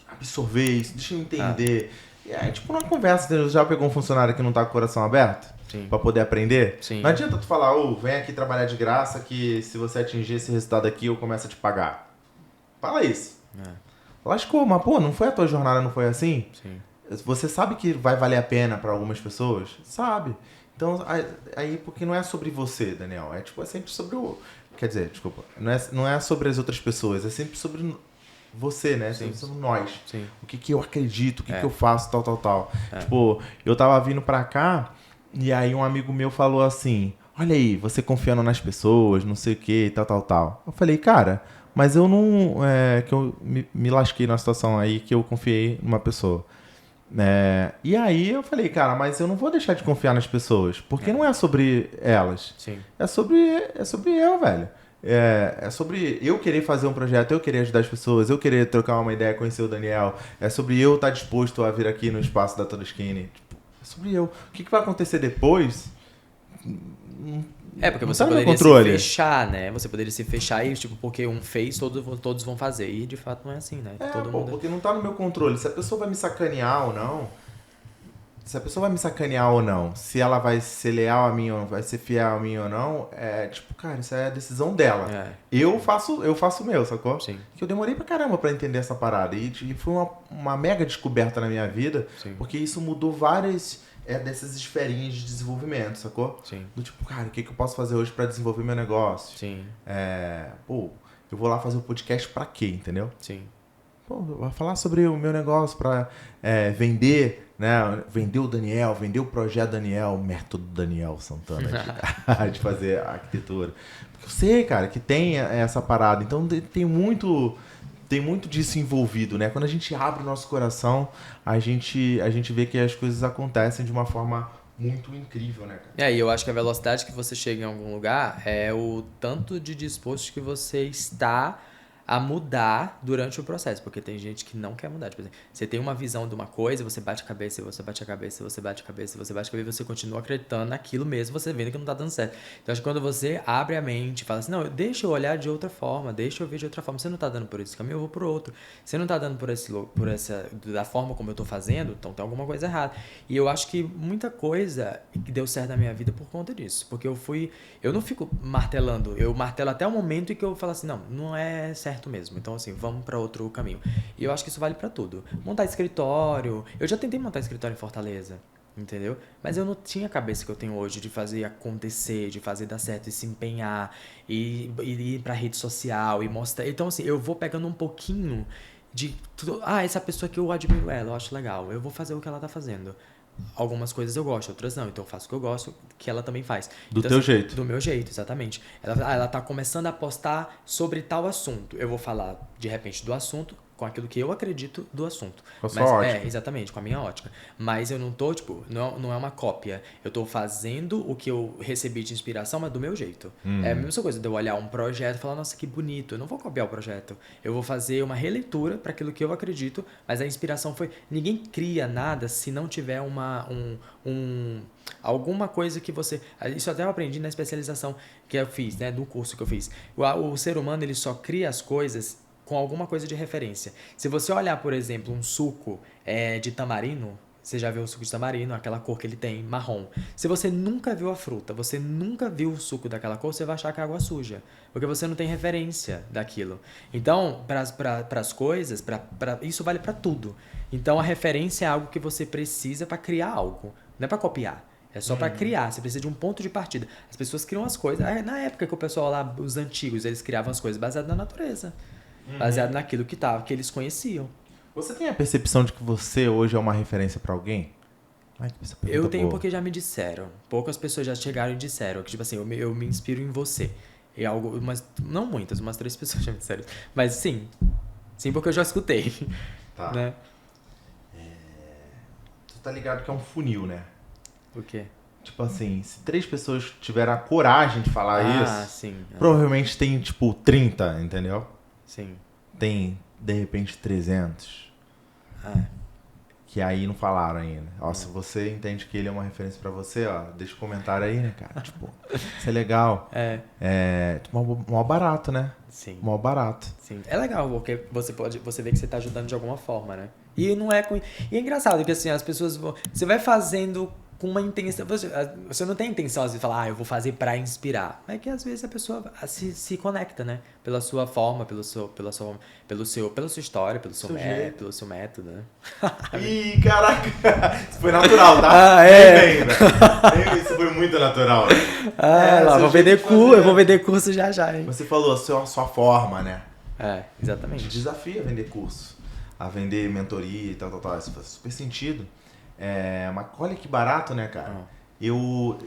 absorver isso, deixa eu entender. E aí, tipo, numa conversa, você já pegou um funcionário que não tá com o coração aberto? Sim. Pra poder aprender? Sim. Não adianta tu falar, vem aqui trabalhar de graça que se você atingir esse resultado aqui, eu começo a te pagar. Fala isso. Lascou, mas pô, não foi a tua jornada, não foi assim? Sim. Você sabe que vai valer a pena pra algumas pessoas? Sabe. Então, aí, porque não é sobre você, Daniel. É sempre sobre o... Quer dizer, desculpa. Não é sobre as outras pessoas, é sempre sobre você, né? Sempre sobre nós. Sim. O que eu acredito, o que eu faço, tal. Tipo, eu tava vindo pra cá e aí um amigo meu falou assim, olha aí, você confiando nas pessoas, não sei o que, tal. Eu falei, cara, mas eu não... que eu me lasquei numa situação aí que eu confiei numa pessoa. E aí eu falei, cara, mas eu não vou deixar de confiar nas pessoas, porque não é sobre elas. Sim. É sobre eu, velho. É sobre eu querer fazer um projeto, eu querer ajudar as pessoas, eu querer trocar uma ideia, conhecer o Daniel. É sobre eu estar disposto a vir aqui no espaço da Toda Skinny. Tipo, é sobre eu. O que vai acontecer depois? Porque você tá no meu poderia se controle. fechar, né? Você poderia se fechar e, tipo, porque um fez, todos vão fazer. E, de fato, não é assim, né? Porque não tá no meu controle. Se a pessoa vai me sacanear ou não, se ela vai ser leal a mim ou vai ser fiel a mim ou não, cara, isso é a decisão dela. Eu faço o meu, sacou? Sim. Que eu demorei pra caramba pra entender essa parada. E foi uma mega descoberta na minha vida, porque isso mudou várias dessas esferinhas de desenvolvimento, sacou? Sim. Do tipo, cara, o que eu posso fazer hoje pra desenvolver meu negócio? Sim. Eu vou lá fazer o podcast pra quê, entendeu? Sim. Eu vou falar sobre o meu negócio pra vender, né? Vender o Daniel, vender o projeto Daniel, o método Daniel Santana de fazer a arquitetura. Porque eu sei, cara, que tem essa parada. Então tem muito disso envolvido, né? Quando a gente abre o nosso coração, a gente vê que as coisas acontecem de uma forma muito incrível, né, cara? E eu acho que a velocidade que você chega em algum lugar é o tanto de disposto que você está a mudar durante o processo, porque tem gente que não quer mudar. Tipo assim, você tem uma visão de uma coisa, você bate a cabeça, você bate a cabeça, você bate a cabeça, você bate a cabeça, e você continua acreditando naquilo mesmo, você vendo que não tá dando certo. Então, acho que quando você abre a mente e fala assim, não, deixa eu olhar de outra forma, deixa eu ver de outra forma, você não tá dando por esse caminho, eu vou por outro. Você não tá dando da forma como eu tô fazendo, então tem alguma coisa errada. E eu acho que muita coisa que deu certo na minha vida por conta disso, porque eu não fico martelando, eu martelo até o momento em que eu falo assim, não é certo mesmo, então assim, vamos para outro caminho. E eu acho que isso vale para tudo. Montar escritório, eu já tentei montar escritório em Fortaleza, entendeu? Mas eu não tinha a cabeça que eu tenho hoje de fazer acontecer, de fazer dar certo e se empenhar, e ir pra rede social e mostrar. Então assim, eu vou pegando um pouquinho de essa pessoa que eu admiro ela, eu acho legal, eu vou fazer o que ela tá fazendo. Algumas coisas eu gosto, outras não. Então eu faço o que eu gosto, que ela também faz. Do então, teu assim, jeito. Do meu jeito, exatamente. Ela tá começando a postar sobre tal assunto. Eu vou falar, de repente, do assunto com aquilo que eu acredito do assunto. Com a sua ótica. Exatamente, com a minha ótica. Mas eu não tô, tipo, não é uma cópia. Eu tô fazendo o que eu recebi de inspiração, mas do meu jeito. É a mesma coisa de eu olhar um projeto e falar, nossa, que bonito. Eu não vou copiar o projeto. Eu vou fazer uma releitura para aquilo que eu acredito, mas a inspiração foi... Ninguém cria nada se não tiver alguma coisa que você... Isso até eu aprendi na especialização que eu fiz, né, do curso que eu fiz. O ser humano, ele só cria as coisas com alguma coisa de referência. Se você olhar, por exemplo, um suco de tamarindo, você já viu o suco de tamarindo, aquela cor que ele tem, marrom. Se você nunca viu a fruta, você nunca viu o suco daquela cor, você vai achar que é água suja, porque você não tem referência daquilo. Então, para as coisas, isso vale para tudo. Então, a referência é algo que você precisa para criar algo, não é para copiar. É só para criar, você precisa de um ponto de partida. As pessoas criam as coisas. Na época que o pessoal lá, os antigos, eles criavam as coisas baseadas na natureza. Baseado naquilo que eles conheciam. Você tem a percepção de que você hoje é uma referência pra alguém? Eu tenho porque já me disseram. Poucas pessoas já chegaram e disseram que, tipo assim, eu me inspiro em você. E não muitas, umas 3 pessoas já me disseram. Mas sim. Sim, porque eu já escutei. Tá. Né? Tu tá ligado que é um funil, né? O quê? Tipo assim, se 3 pessoas tiveram a coragem de falar isso, sim. provavelmente tem, tipo, 30, entendeu? Sim. Tem, de repente, 300. Que aí não falaram ainda. Ó, se você entende que ele é uma referência pra você, ó, deixa um comentário aí, né, cara? Tipo, isso é legal. Mó barato, né? Sim. Mó barato. Sim. É legal, porque você vê que você tá ajudando de alguma forma, né? E não é e é engraçado, porque assim, as pessoas você vai fazendo com uma intenção, você não tem intenção às vezes de falar, eu vou fazer pra inspirar. É que às vezes a pessoa se conecta, né? Pela sua forma, pela sua história, pelo seu método, né? Ih, caraca! Isso foi natural, tá? Bem, isso foi muito natural. Eu vou vender curso já, hein? Você falou a sua forma, né? Exatamente. Te desafia a vender curso, a vender mentoria e tal. Isso faz super sentido. Mas olha que barato, né, cara? Eu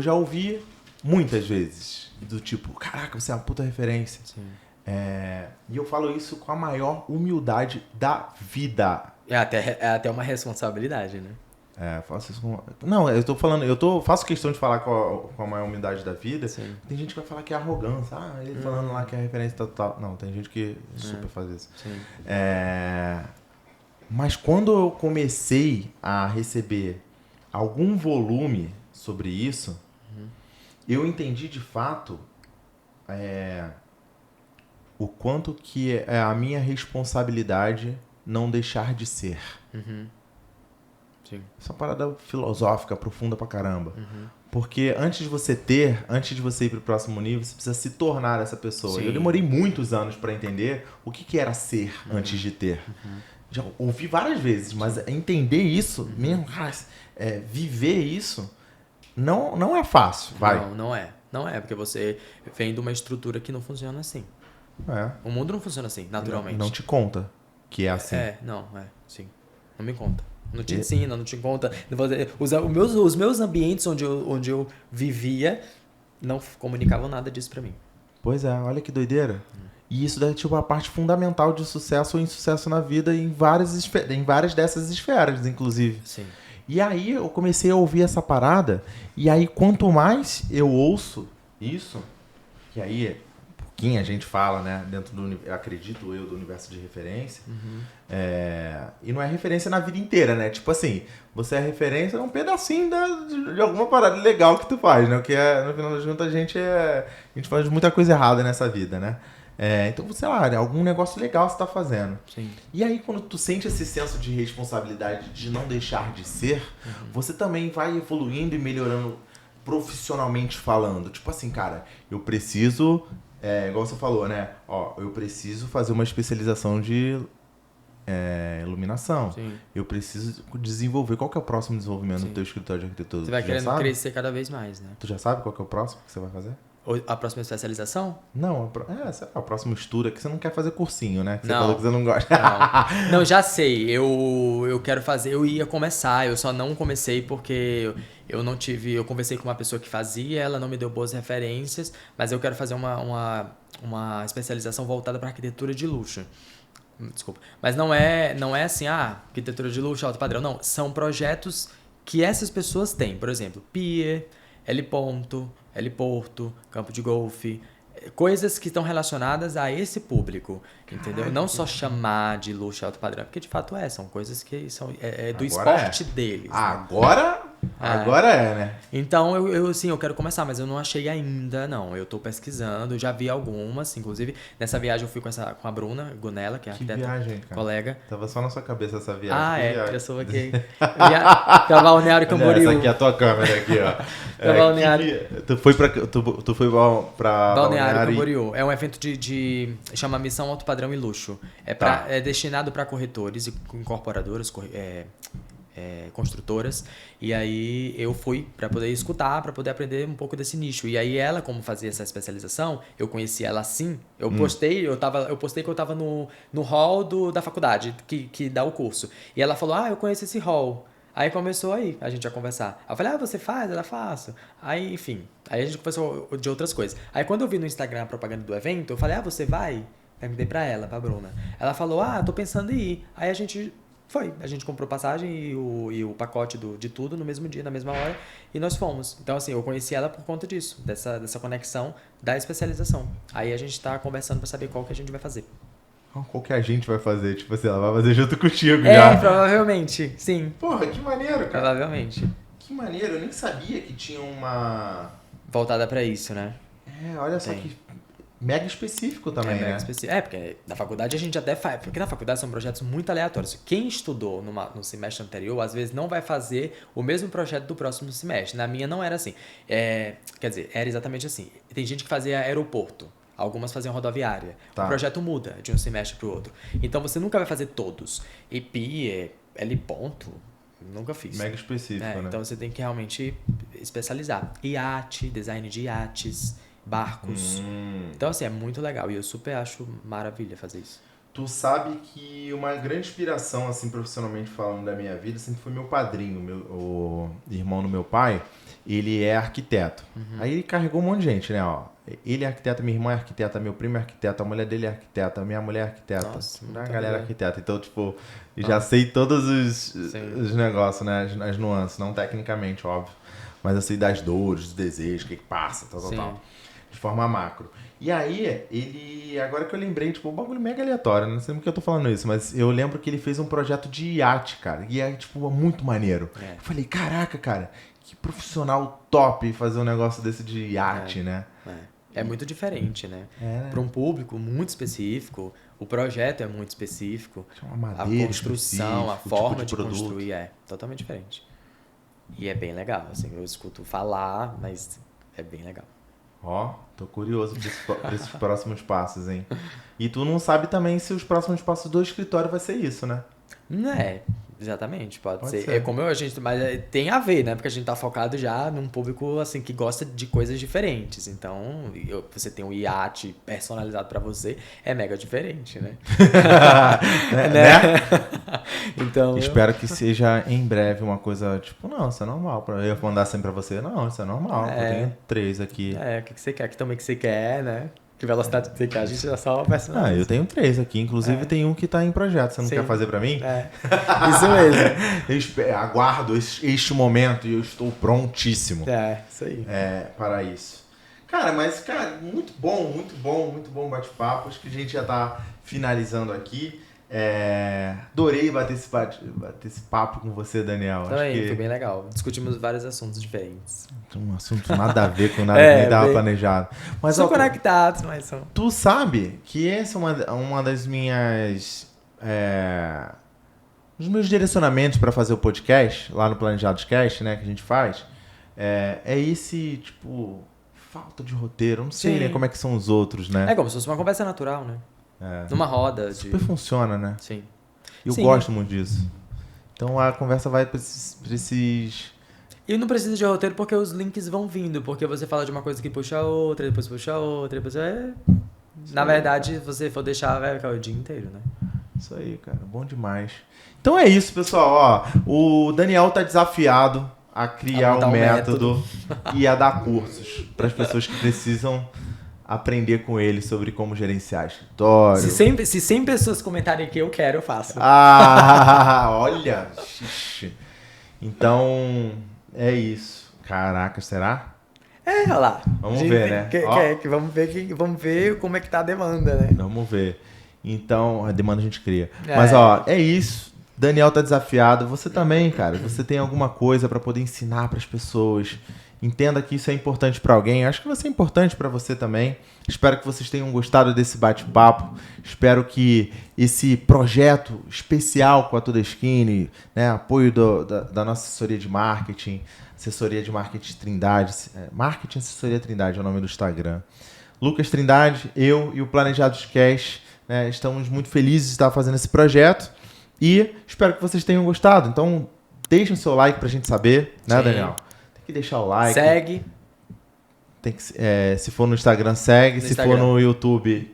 já ouvi muitas vezes do tipo, caraca, você é uma puta referência. Sim. E eu falo isso com a maior humildade da vida. É até uma responsabilidade, né? Faço isso com... Não, faço questão de falar com a maior humildade da vida. Sim. Tem gente que vai falar que é arrogância. Ele falando lá que é referência tal. Não, tem gente que super faz isso. Sim. Mas quando eu comecei a receber algum volume sobre isso, eu entendi de fato o quanto que é a minha responsabilidade não deixar de ser. Sim. Essa é uma parada filosófica, profunda pra caramba. Porque antes de você ir pro próximo nível, você precisa se tornar essa pessoa. Sim. Eu demorei muitos anos pra entender o que era ser antes de ter. Já ouvi várias vezes, mas entender isso mesmo, viver isso, não é fácil, vai. Não é. Não é, porque você vem de uma estrutura que não funciona assim. O mundo não funciona assim, naturalmente. Não te conta que é assim. Sim. Não me conta. Não te ensina, não te conta. Os meus ambientes onde eu vivia não comunicavam nada disso pra mim. Pois é, olha que doideira. E isso é tipo a parte fundamental de sucesso ou insucesso na vida em várias dessas esferas, inclusive. Sim. E aí eu comecei a ouvir essa parada, e aí quanto mais eu ouço isso, que aí pouquinho a gente fala, né, dentro acredito eu, do universo de referência, e não é referência na vida inteira, né? Tipo assim, você é referência num pedacinho de alguma parada legal que tu faz, né? O que no final das contas a gente faz muita coisa errada nessa vida, né? Então, sei lá, algum negócio legal você tá fazendo. Sim. E aí, quando tu sente esse senso de responsabilidade de não deixar de ser, você também vai evoluindo e melhorando profissionalmente falando. Tipo assim, cara, eu preciso, igual você falou, né? Eu preciso fazer uma especialização de iluminação. Sim. Eu preciso desenvolver. Qual que é o próximo desenvolvimento do teu escritório de arquitetura? Você vai querendo crescer cada vez mais, né? Tu já sabe qual que é o próximo que você vai fazer? A próxima especialização? Não, sei lá, o próximo estudo é que você não quer fazer cursinho, né? Que você Não. falou que você não gosta. Não, já sei. Eu quero fazer, eu ia começar, eu só não comecei porque eu não tive. Eu conversei com uma pessoa que fazia, ela não me deu boas referências, mas eu quero fazer uma especialização voltada para arquitetura de luxo. Desculpa. Mas não é assim, arquitetura de luxo, alto padrão. Não, são projetos que essas pessoas têm. Por exemplo, Pier, heliporto, campo de golfe, coisas que estão relacionadas a esse público, entendeu? Não só chamar de luxo alto padrão, porque de fato são coisas que são do esporte deles. Agora é, né? Então, eu quero começar, mas eu não achei ainda, não. Eu tô pesquisando, já vi algumas, inclusive, nessa viagem eu fui com a Bruna Gonella, que é arquiteta, viagem, cara. colega. Tava só na sua cabeça essa viagem. Eu sou aqui. Pra Balneário Camboriú. Essa aqui é a tua câmera aqui, ó. Pra Balneário. Tu foi pra Balneário Camboriú. É um evento chama Missão Alto Padrão e Luxo. É destinado para corretores e incorporadoras, construtoras, e aí eu fui para poder escutar, para poder aprender um pouco desse nicho. E aí ela, como fazia essa especialização, eu conheci ela assim, eu postei que eu tava no hall da faculdade que dá o curso. E ela falou: eu conheço esse hall. Aí começou a gente a conversar. Aí eu falei: você faz? Ela faço. Aí, enfim, aí a gente conversou de outras coisas. Aí quando eu vi no Instagram a propaganda do evento, eu falei: você vai? Perguntei pra ela, pra Bruna. Ela falou: tô pensando em ir. Aí a gente Foi. A gente comprou passagem e o pacote de tudo no mesmo dia, na mesma hora, e nós fomos. Então, assim, eu conheci ela por conta disso, dessa conexão da especialização. Aí a gente tá conversando pra saber qual que a gente vai fazer. Qual que a gente vai fazer? Tipo assim, ela vai fazer junto contigo já. Provavelmente, sim. Porra, que maneiro, cara. Provavelmente. Que maneiro, eu nem sabia que tinha uma... Voltada pra isso, né? Olha só que mega específico também, mega né? específico. Porque na faculdade a gente até faz... Porque na faculdade são projetos muito aleatórios. Quem estudou no semestre anterior, às vezes não vai fazer o mesmo projeto do próximo semestre. Na minha não era assim. Quer dizer, era exatamente assim. Tem gente que fazia aeroporto. Algumas faziam rodoviária. Tá. O projeto muda de um semestre para o outro. Então você nunca vai fazer todos. EPI, L ponto, nunca fiz. Mega específico, né? Então você tem que realmente especializar. Iate, design de iates, barcos. Então assim, é muito legal. E eu super acho maravilha fazer isso. Tu sabe que uma grande inspiração, assim, profissionalmente falando da minha vida, sempre foi meu padrinho, o irmão do meu pai. Ele é arquiteto. Aí ele carregou um monte de gente, né? Ó, ele é arquiteto, minha irmã é arquiteta, meu primo é arquiteto, a mulher dele é arquiteta, minha mulher é arquiteta. Nossa, a galera é arquiteta. Então, tipo, já sei todos os negócios, né? As nuances, não tecnicamente, óbvio. Mas eu sei das dores, dos desejos, o que passa, tal. De forma macro. E aí, ele... Agora que eu lembrei, tipo, um bagulho mega aleatório, não sei por que eu tô falando isso, mas eu lembro que ele fez um projeto de iate, cara. E é, tipo, muito maneiro. Eu falei, caraca, cara, que profissional top fazer um negócio desse de iate, né? É muito diferente, né? Para um público muito específico, o projeto é muito específico. A construção, a forma de construir é totalmente diferente. E é bem legal, assim, eu escuto falar, mas é bem legal. Ó, tô curioso pra esses próximos passos, hein? E tu não sabe também se os próximos passos do escritório vai ser isso, né? Exatamente, pode ser. É como a gente, mas tem a ver, né? Porque a gente tá focado já num público assim que gosta de coisas diferentes. Então, você tem um iate personalizado pra você, é mega diferente, né? né? Então, espero que seja em breve uma coisa tipo, não, isso é normal. Eu ia mandar sempre pra você, não, isso é normal. Eu tenho 3 aqui. O que você quer? Que também que você quer, né? Que velocidade que você quer, a gente é só personalizado. Eu tenho 3 aqui. Inclusive tem um que tá em projeto. Você não quer fazer pra mim? Isso mesmo. Eu aguardo este momento e eu estou prontíssimo. Isso aí. Para isso. Cara, muito bom bate-papo. Acho que a gente já tá finalizando aqui. Adorei bater esse papo com você, Daniel. Também, foi bem legal. Discutimos vários assuntos diferentes. Um assunto nada a ver com nada, nem tava planejado. Mas, são conectados, mas são... Tu sabe que essa é uma das minhas... os meus direcionamentos para fazer o podcast, lá no Planejados Cast, né, que a gente faz, esse, tipo, falta de roteiro. Eu não sei, né, como é que são os outros, né? É como se fosse uma conversa natural, né? Numa roda. Super funciona, né? Sim. Eu gosto muito disso. Então a conversa vai pra esses... E não precisa de roteiro porque os links vão vindo. Porque você fala de uma coisa que puxa a outra, depois puxa a outra, depois... Na verdade, se você for deixar, vai ficar o dia inteiro, né? Isso aí, cara. Bom demais. Então é isso, pessoal. Ó, o Daniel tá desafiado a criar um método e a dar cursos para as pessoas que precisam aprender com ele sobre como gerenciar escritório. Se 100 pessoas comentarem que eu quero, eu faço. Olha! Então, é isso. Caraca, será? Olha lá. Vamos ver, né? Vamos ver como é que tá a demanda, né? Vamos ver. Então, a demanda a gente cria. Mas, é isso. Daniel tá desafiado. Você também, cara. Você tem alguma coisa para poder ensinar para as pessoas. Entenda que isso é importante para alguém. Acho que vai ser importante para você também. Espero que vocês tenham gostado desse bate-papo. Espero que esse projeto especial com a Tudeskine, né, apoio da nossa assessoria de marketing Trindade, Marketing Assessoria Trindade é o nome do Instagram. Lucas Trindade, eu e o Planejados Cash, né, estamos muito felizes de estar fazendo esse projeto e espero que vocês tenham gostado. Então, deixem o seu like pra gente saber, né, Daniel? Que deixar o like. Segue. Tem que, se for no Instagram, segue. Se for no YouTube,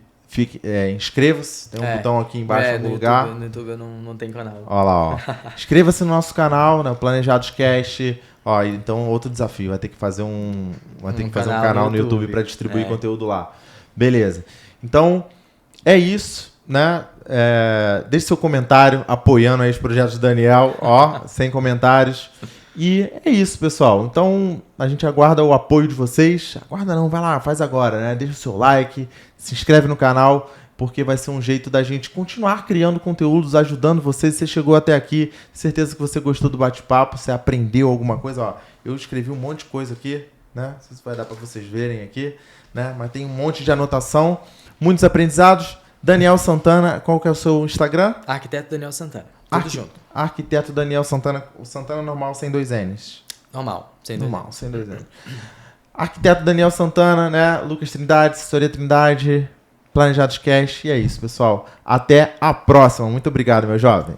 inscreva-se. Tem um botão aqui embaixo em algum lugar. No YouTube eu não tenho canal. Olha lá, ó. Inscreva-se no nosso canal, né? Planejados Cast. Ó, então, outro desafio. Vai ter que fazer um canal no YouTube para distribuir conteúdo lá. Beleza. Então, é isso. né? Deixe seu comentário apoiando aí os projetos do Daniel, sem comentários. E é isso, pessoal. Então, a gente aguarda o apoio de vocês. Aguarda não, vai lá, faz agora, né? Deixa o seu like, se inscreve no canal, porque vai ser um jeito da gente continuar criando conteúdos, ajudando vocês. Você chegou até aqui, certeza que você gostou do bate-papo, você aprendeu alguma coisa. Eu escrevi um monte de coisa aqui, né? Não sei se vai dar para vocês verem aqui, né? Mas tem um monte de anotação, muitos aprendizados. Daniel Santana, qual que é o seu Instagram? Arquiteto Daniel Santana. Tudo junto. Arquiteto Daniel Santana. O Santana normal sem 2 N's. Normal, sem 2 N's. Arquiteto Daniel Santana, né? Lucas Trindade, Assessoria Trindade, Planejados Cash. E é isso, pessoal. Até a próxima. Muito obrigado, meu jovem.